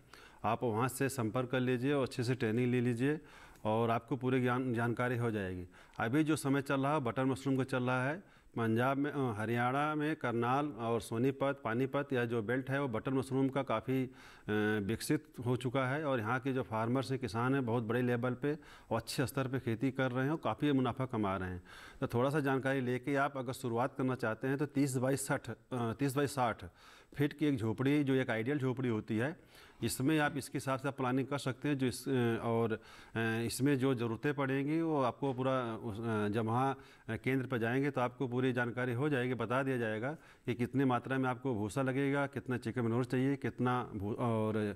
C: आप वहाँ से संपर्क कर लीजिए और अच्छे से ट्रेनिंग ले लीजिए और आपको पूरी जानकारी हो जाएगी। अभी जो समय चल रहा है बटर मशरूम का चल रहा है पंजाब में, हरियाणा में करनाल और सोनीपत पानीपत या जो बेल्ट है वो बटर मशरूम का काफ़ी विकसित हो चुका है और यहाँ के जो फार्मर्स हैं, किसान हैं, बहुत बड़े लेवल पे और अच्छे स्तर पे खेती कर रहे हैं और काफ़ी मुनाफा कमा रहे हैं। तो थोड़ा सा जानकारी लेके आप अगर शुरुआत करना चाहते हैं तो 30 बाई 60 फीट की एक झोपड़ी, जो एक आइडियल झोपड़ी होती है, इसमें आप इसके हिसाब से प्लानिंग कर सकते हैं। और इसमें जो ज़रूरतें पड़ेंगी वो आपको पूरा जब वहाँ केंद्र पर जाएंगे तो आपको पूरी जानकारी हो जाएगी, बता दिया जाएगा कि कितनी मात्रा में आपको भूसा लगेगा, कितना चिकन मैन्योर चाहिए, कितना और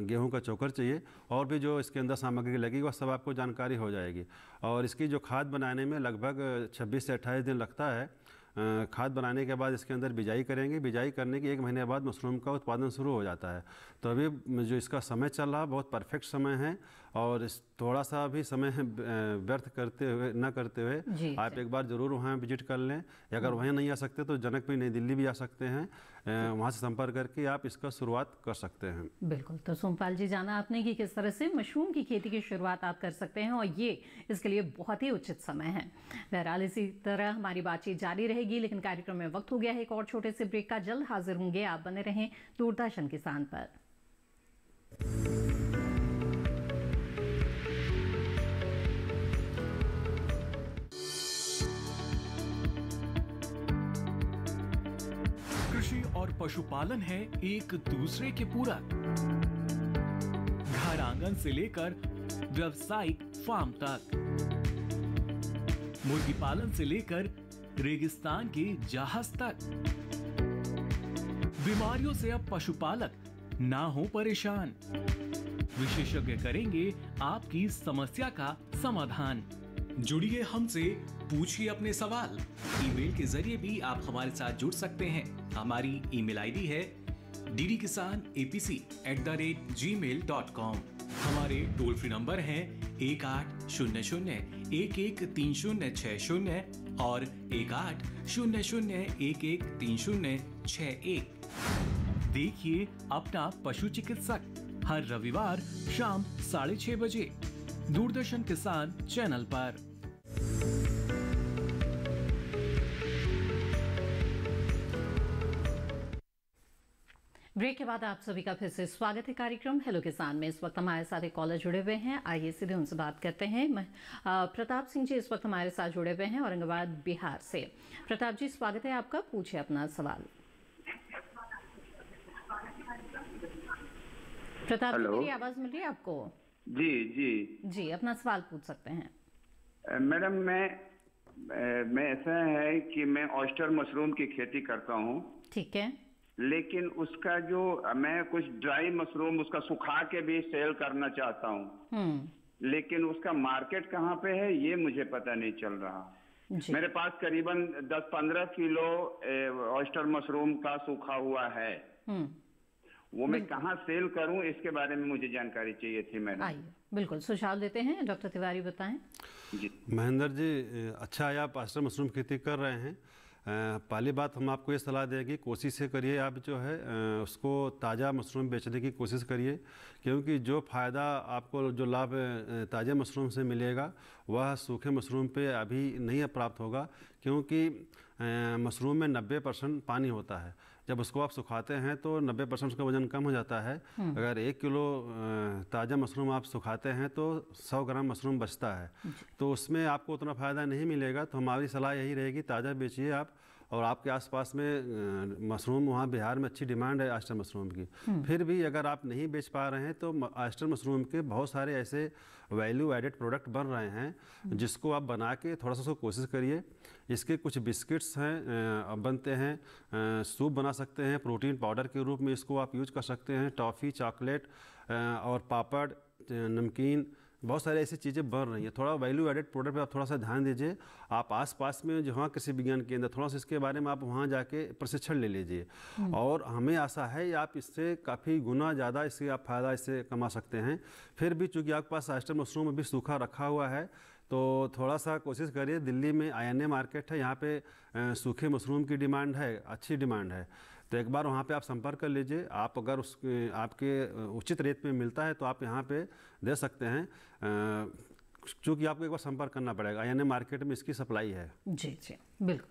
C: गेहूं का चोकर चाहिए और भी जो इसके अंदर सामग्री लगेगी वह सब आपको जानकारी हो जाएगी। और इसकी जो खाद बनाने में लगभग 26 से 28 दिन लगता है खाद बनाने के बाद इसके अंदर बिजाई करेंगे। बिजाई करने के 1 महीने बाद मशरूम का उत्पादन शुरू हो जाता है। तो अभी जो इसका समय चल रहा है बहुत परफेक्ट समय है, और इस थोड़ा सा भी समय व्यर्थ करते हुए आप एक बार ज़रूर वहाँ विजिट कर लें। अगर वहीं नहीं आ सकते तो जनकपुर नई दिल्ली भी आ सकते हैं, वहाँ से संपर्क करके आप इसका शुरुआत कर सकते हैं।
B: बिल्कुल। तो सोमपाल जी, जाना आपने कि किस तरह से मशरूम की खेती की शुरुआत आप कर सकते हैं, और ये इसके लिए बहुत ही उचित समय है। बहरहाल इसी तरह हमारी बातचीत जारी रहेगी, लेकिन कार्यक्रम में वक्त हो गया है एक और छोटे से ब्रेक का। जल्द हाजिर होंगे, आप बने रहें दूरदर्शन किसान पर।
M: कृषि और पशुपालन है एक दूसरे के पूरक। घर आंगन से लेकर व्यावसायिक फार्म तक, मुर्गी पालन से लेकर रेगिस्तान के जहाज तक, बीमारियों से अब पशुपालक ना हो परेशान। विशेषज्ञ करेंगे आपकी समस्या का समाधान। जुड़िए हमसे, पूछिए अपने सवाल। ईमेल के जरिए भी आप हमारे साथ जुड़ सकते हैं। हमारी ईमेल आईडी है ddkisanapc@gmail.com। हमारे टोल फ्री नंबर हैं 1800-113060 और 1800-113061। देखिए अपना पशु चिकित्सक हर रविवार शाम 6:30 बजे दूरदर्शन किसान चैनल पर।
B: ब्रेक के बाद आप सभी का फिर से स्वागत है कार्यक्रम हेलो किसान में। इस वक्त हमारे साथ एक कॉलर जुड़े हुए हैं, आइए सीधे उनसे बात करते हैं। प्रताप सिंह जी इस वक्त हमारे साथ जुड़े हुए हैं औरंगाबाद बिहार से। प्रताप जी, स्वागत है आपका, पूछिए अपना सवाल। प्रताप जी, मेरी आवाज मिल रही है आपको?
S: जी,
B: अपना सवाल पूछ सकते हैं।
S: मैडम, मैं ऐसा है कि मैं ऑयस्टर मशरूम की खेती करता हूँ।
B: ठीक है।
S: लेकिन उसका जो मैं कुछ ड्राई मशरूम उसका सुखा के भी सेल करना चाहता हूँ, लेकिन उसका मार्केट कहाँ पे है ये मुझे पता नहीं चल रहा। मेरे पास करीबन 10-15 किलो ऑयस्टर मशरूम का सूखा हुआ है, वो मैं कहाँ सेल करूं इसके बारे में मुझे जानकारी चाहिए थी मैडम।
B: आइए बिल्कुल सुझाव देते हैं, डॉक्टर तिवारी बताएं।
C: जी महेंद्र जी, अच्छा है आप ऑयस्टर मशरूम खेती कर रहे हैं। पहली बात हम आपको ये सलाह देंगे, कोशिश से करिए आप जो है उसको ताज़ा मशरूम बेचने की कोशिश करिए, क्योंकि जो फ़ायदा आपको जो लाभ ताज़े मशरूम से मिलेगा वह सूखे मशरूम पे अभी नहीं प्राप्त होगा, क्योंकि मशरूम में 90% पानी होता है। जब उसको आप सुखाते हैं तो 90% उसका वज़न कम हो जाता है। अगर 1 किलो ताज़ा मशरूम आप सुखाते हैं तो 100 ग्राम मशरूम बचता है, तो उसमें आपको उतना फ़ायदा नहीं मिलेगा। तो हमारी सलाह यही रहेगी, ताज़ा बेचिए आप। और आपके आसपास में मशरूम, वहाँ बिहार में अच्छी डिमांड है ऑयस्टर मशरूम की। फिर भी अगर आप नहीं बेच पा रहे हैं तो ऑयस्टर मशरूम के बहुत सारे ऐसे वैल्यू एडेड प्रोडक्ट बन रहे हैं जिसको आप बना के थोड़ा सा कोशिश करिए। इसके कुछ बिस्किट्स हैं बनते हैं, सूप बना सकते हैं, प्रोटीन पाउडर के रूप में इसको आप यूज कर सकते हैं। टॉफ़ी, चॉकलेट और पापड़, नमकीन, बहुत सारी ऐसी चीज़ें बन रही हैं। थोड़ा वैल्यू एडेड प्रोडक्ट पे आप थोड़ा सा ध्यान दीजिए। आप आसपास में जहाँ कृषि विज्ञान केंद्र, थोड़ा सा इसके बारे में आप वहाँ जाके प्रशिक्षण ले लीजिए, और हमें आशा है आप इससे काफ़ी गुना ज़्यादा इससे आप फ़ायदा इससे कमा सकते हैं। फिर भी चूँकि आपके पास ऑयस्टर मशरूम अभी सूखा रखा हुआ है, तो थोड़ा सा कोशिश करिए। दिल्ली में INA मार्केट है, यहाँ पे सूखे मशरूम की डिमांड है, अच्छी डिमांड है, तो एक बार वहाँ पे आप संपर्क कर लीजिए। आप अगर आपके उचित रेट में मिलता है तो आप यहाँ पे दे सकते हैं, क्योंकि आपको एक बार संपर्क करना पड़ेगा। INA मार्केट में इसकी सप्लाई है।
B: जी बिल्कुल।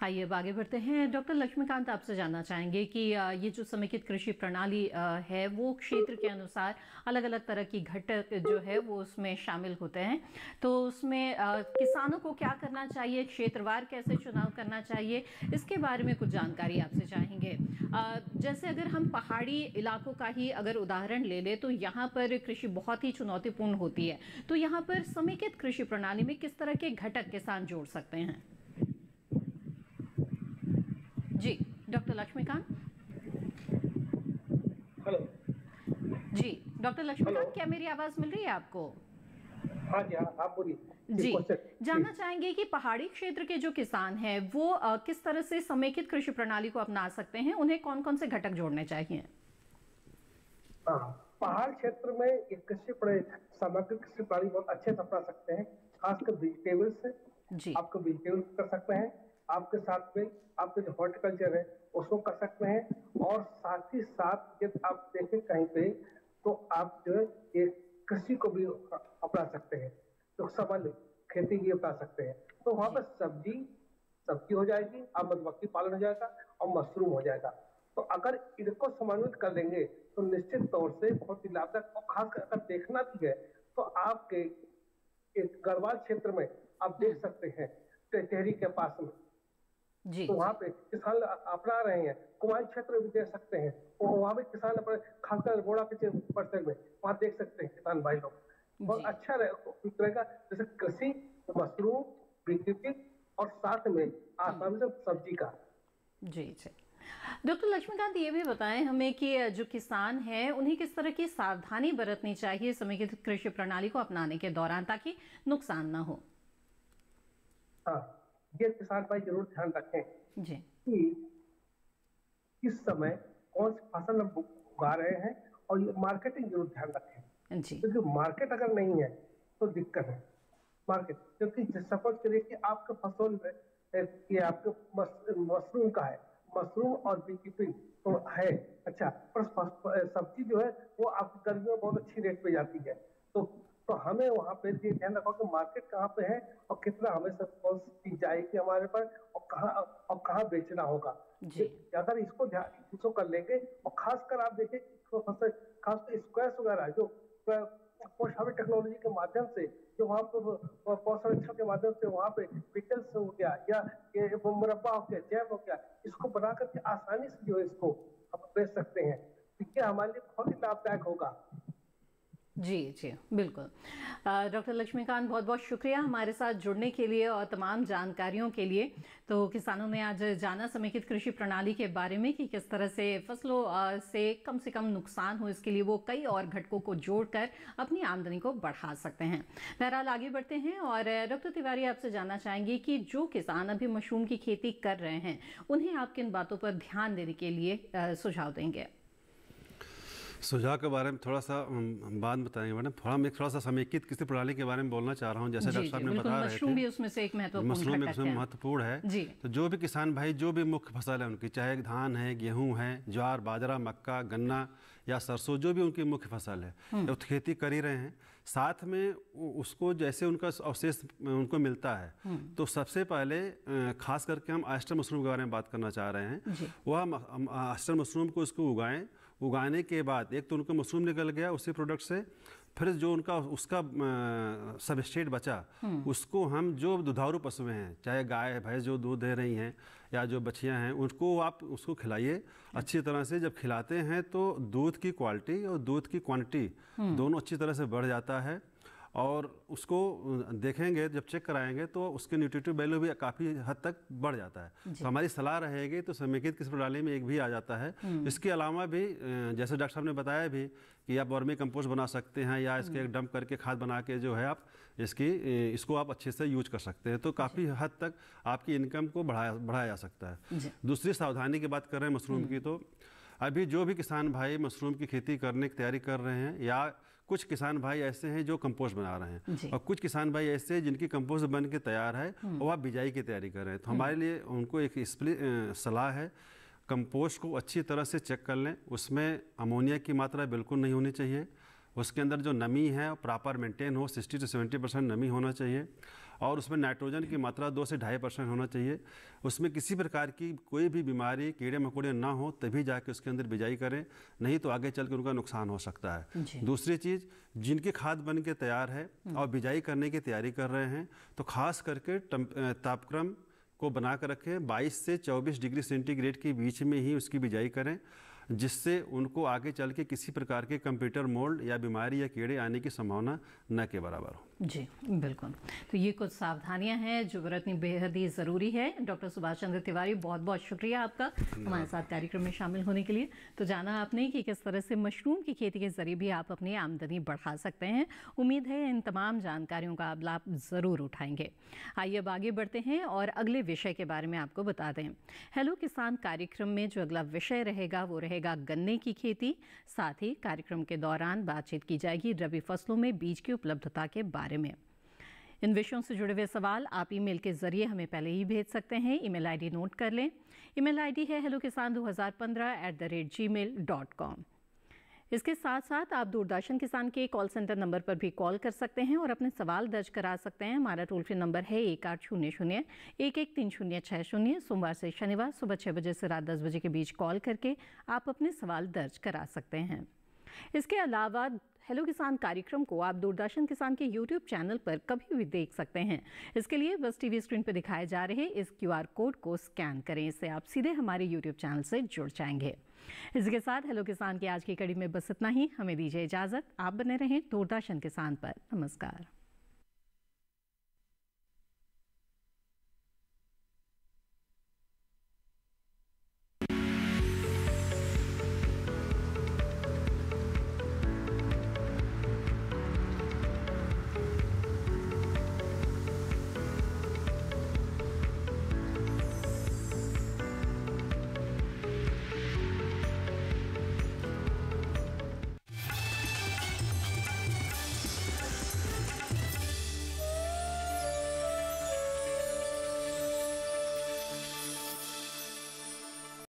B: आइए अब आगे बढ़ते हैं। डॉक्टर लक्ष्मीकांत, आपसे जानना चाहेंगे कि ये जो समेकित कृषि प्रणाली है वो क्षेत्र के अनुसार अलग अलग तरह की घटक जो है वो उसमें शामिल होते हैं, तो उसमें किसानों को क्या करना चाहिए, क्षेत्रवार कैसे चुनाव करना चाहिए, इसके बारे में कुछ जानकारी आपसे चाहेंगे। जैसे अगर हम पहाड़ी इलाकों का ही अगर उदाहरण ले लें तो यहाँ पर कृषि बहुत ही चुनौतीपूर्ण होती है, तो यहाँ पर समेकित कृषि प्रणाली में किस तरह के घटक किसान जोड़ सकते हैं? जी डॉक्टर लक्ष्मीकांत।
A: हेलो
B: जी डॉक्टर लक्ष्मीकांत, क्या मेरी आवाज मिल रही है आपको?
A: हाँ जी, आप बोलिए।
B: जी, जानना चाहेंगे कि पहाड़ी क्षेत्र के जो किसान हैं वो किस तरह से समेकित कृषि प्रणाली को अपना सकते हैं, उन्हें कौन कौन से घटक जोड़ने चाहिए?
A: पहाड़ क्षेत्र में एक समग्र कृषि प्रणाली बहुत अच्छे से अपना सकते हैं, खासकर वेजिटेबल्स है।
B: जी,
A: आपको वेजिटेबल कर सकते हैं, आपके साथ में आपके जो हॉर्टिकल्चर है उसको कर सकते हैं, और साथ ही साथ यदि आप देखें कहीं पे तो आप जो है एक कृषि को भी अपना सकते हैं, तो सबल खेती भी अपना सकते हैं। तो वहाँ पर सब्जी हो जाएगी, अब मधुमक्खी पालन हो जाएगा और मशरूम हो जाएगा। तो अगर इनको समन्वित कर लेंगे तो निश्चित तौर से बहुत ही लाभदायक, और खासकर अगर देखना भी है तो आपके एक गढ़वाल क्षेत्र में आप देख सकते हैं टेहरी के पास में
B: जी,
A: तो वहाँ पे किसान अपना रहे हैं। कुमाऊं क्षेत्र में भी देख सकते हैं, वहाँ पे किसान अपने खासकर घोड़ा के परिसर में वहाँ देख सकते हैं किसान भाई लोग। बहुत अच्छा रहेगा, जैसे कृषि, मशरूम, बीटीपी और साथ में आसाम से सब्जी का।
B: जी जी। डॉक्टर लक्ष्मीकांत, ये भी बताएं हमें कि जो किसान हैं उन्हें किस तरह की सावधानी बरतनी चाहिए समेकित कृषि प्रणाली को अपनाने के दौरान, ताकि नुकसान ना हो?
A: हाँ, ये किसान भाई जरूर ध्यान रखें
B: जी
A: कि किस समय कौन सी फसल हम उगा रहे हैं, और ये मार्केटिंग जरूर ध्यान रखें
B: जी,
A: क्योंकि मार्केट अगर नहीं है तो दिक्कत है मार्केट। क्योंकि सपोज करिए कि आपका फसल ये आपके मशरूम का है, मशरूम और बीटीपी तो है अच्छा, पर सब्जी जो है वो आपकी गर्मियों में बहुत अच्छी रेट पे जाती है। तो हमें वहाँ पे ध्यान रखो कि मार्केट कहाँ पे है और कितना हमें सब चीज जाएगी हमारे पर, और कहाँ बेचना होगा। अगर इसको कर लेंगे, और खासकर आप देखें खासकर स्क्वायर्स वगैरह जो पोस्ट हार्वेस्ट टेक्नोलॉजी के माध्यम से जो वहाँ पर पौधसंरक्षण के माध्यम से वहाँ पे पिकल्स हो गया या ये मुरब्बा हो गया, जैम हो गया, इसको बना करके आसानी से जो है इसको हम बेच सकते हैं। ये हमारे लिए बहुत ही लाभदायक होगा।
B: जी जी बिल्कुल। डॉक्टर लक्ष्मीकांत, बहुत बहुत शुक्रिया हमारे साथ जुड़ने के लिए और तमाम जानकारियों के लिए। तो किसानों ने आज जाना समेकित कृषि प्रणाली के बारे में कि किस तरह से फसलों से कम नुकसान हो, इसके लिए वो कई और घटकों को जोड़कर अपनी आमदनी को बढ़ा सकते हैं। बहरहाल आगे बढ़ते हैं और डॉक्टर तिवारी आपसे जानना चाहेंगे कि जो किसान अभी मशरूम की खेती कर रहे हैं उन्हें आप किन बातों पर ध्यान देने के लिए सुझाव देंगे?
C: सुझाव के बारे में थोड़ा सा बात बताएंगे मैडम। हम थोड़ा सा समेकित कृषि प्रणाली के बारे में बोलना चाह रहा हूँ। जैसे डॉक्टर साहब ने बता रहे थे,
B: मशरूम भी उसमें से एक
C: महत्वपूर्ण है। तो जो भी किसान भाई जो भी मुख्य फसल है उनकी, चाहे धान है, गेहूँ है, ज्वार, बाजरा, मक्का, गन्ना या सरसों, जो भी उनकी मुख्य फसल है तो खेती कर ही रहे हैं, साथ में उसको जैसे उनका अवशेष उनको मिलता है तो सबसे पहले खास करके हम ऑयस्टर मशरूम के बारे में बात करना चाह रहे हैं। वह ऑयस्टर मशरूम को उसको उगाने के बाद एक तो उनको मशरूम निकल गया उसी प्रोडक्ट से, फिर जो उसका सबस्ट्रेट बचा उसको हम जो दुधारू पशुएं हैं, चाहे गाय भैंस जो दूध दे रही हैं या जो बछियां हैं, उनको आप उसको खिलाइए अच्छी तरह से। जब खिलाते हैं तो दूध की क्वालिटी और दूध की क्वांटिटी दोनों अच्छी तरह से बढ़ जाता है, और उसको देखेंगे जब चेक कराएंगे तो उसके न्यूट्रिटिव वैल्यू भी काफ़ी हद तक बढ़ जाता है। तो हमारी सलाह रहेगी तो समेकित कृषि प्रणाली में एक भी आ जाता है। इसके अलावा भी जैसे डॉक्टर साहब ने बताया भी कि आप वर्मी कंपोस्ट बना सकते हैं या इसके डंप करके खाद बना के जो है आप इसको आप अच्छे से यूज कर सकते हैं, तो काफ़ी हद तक आपकी इनकम को बढ़ाया जा सकता है। दूसरी सावधानी की बात कर रहे हैं मशरूम की, तो अभी जो भी किसान भाई मशरूम की खेती करने की तैयारी कर रहे हैं, या कुछ किसान भाई ऐसे हैं जो कंपोस्ट बना रहे हैं और कुछ किसान भाई ऐसे हैं जिनकी कंपोस्ट बन के तैयार है और आप बिजाई की तैयारी कर रहे हैं, तो हमारे लिए उनको एक सलाह है, कंपोस्ट को अच्छी तरह से चेक कर लें। उसमें अमोनिया की मात्रा बिल्कुल नहीं होनी चाहिए, उसके अंदर जो नमी है प्रॉपर मेंटेन हो, 60 से 70% नमी होना चाहिए, और उसमें नाइट्रोजन की मात्रा 2 से 2.5% होना चाहिए। उसमें किसी प्रकार की कोई भी बीमारी, कीड़े मकोड़े ना हो तभी जाके उसके अंदर बिजाई करें, नहीं तो आगे चल के उनका नुकसान हो सकता है। दूसरी चीज़, जिनकी खाद बन के तैयार है और बिजाई करने की तैयारी कर रहे हैं तो खास करके तापक्रम को बना कर रखें, 22 से 24 डिग्री सेंटीग्रेड के बीच में ही उसकी बिजाई करें, जिससे उनको आगे चल के किसी प्रकार के कंप्यूटर मोल्ड या बीमारी या कीड़े आने की संभावना न के बराबर हो।
B: जी बिल्कुल। तो ये कुछ सावधानियां हैं जो बरतनी बेहद ही ज़रूरी है। डॉक्टर सुभाष चंद्र तिवारी, बहुत बहुत शुक्रिया आपका हमारे साथ कार्यक्रम में शामिल होने के लिए। तो जाना आपने कि किस तरह से मशरूम की खेती के ज़रिए भी आप अपनी आमदनी बढ़ा सकते हैं। उम्मीद है इन तमाम जानकारियों का आप लाभ ज़रूर उठाएंगे। आइए अब आगे बढ़ते हैं और अगले विषय के बारे में आपको बता दें। हेलो किसान कार्यक्रम में जो अगला विषय रहेगा वो रहेगा गन्ने की खेती। साथ ही कार्यक्रम के दौरान बातचीत की जाएगी रबी फसलों में बीज की उपलब्धता के बारे में। इन विषयों से जुड़े हुए सवाल आप ईमेल के जरिए हमें पहले ही भेज सकते हैं। ईमेल आईडी नोट कर लें। ईमेल आईडी है hellokisan2015@gmail.com। इसके साथ साथ आप दूरदर्शन किसान के कॉल सेंटर नंबर पर भी कॉल कर सकते हैं और अपने सवाल दर्ज करा सकते हैं। हमारा टोल फ्री नंबर है 1800-113060। सोमवार से शनिवार सुबह 6 बजे से रात 10 बजे के बीच कॉल करके आप अपने सवाल दर्ज करा सकते हैं। इसके अलावा हेलो किसान कार्यक्रम को आप दूरदर्शन किसान के YouTube चैनल पर कभी भी देख सकते हैं। इसके लिए बस टीवी स्क्रीन पर दिखाए जा रहे इस QR कोड को स्कैन करें। इससे आप सीधे हमारे YouTube चैनल से जुड़ जाएंगे। इसके साथ हेलो किसान की आज की कड़ी में बस इतना ही। हमें दीजिए इजाजत। आप बने रहें दूरदर्शन किसान पर। नमस्कार।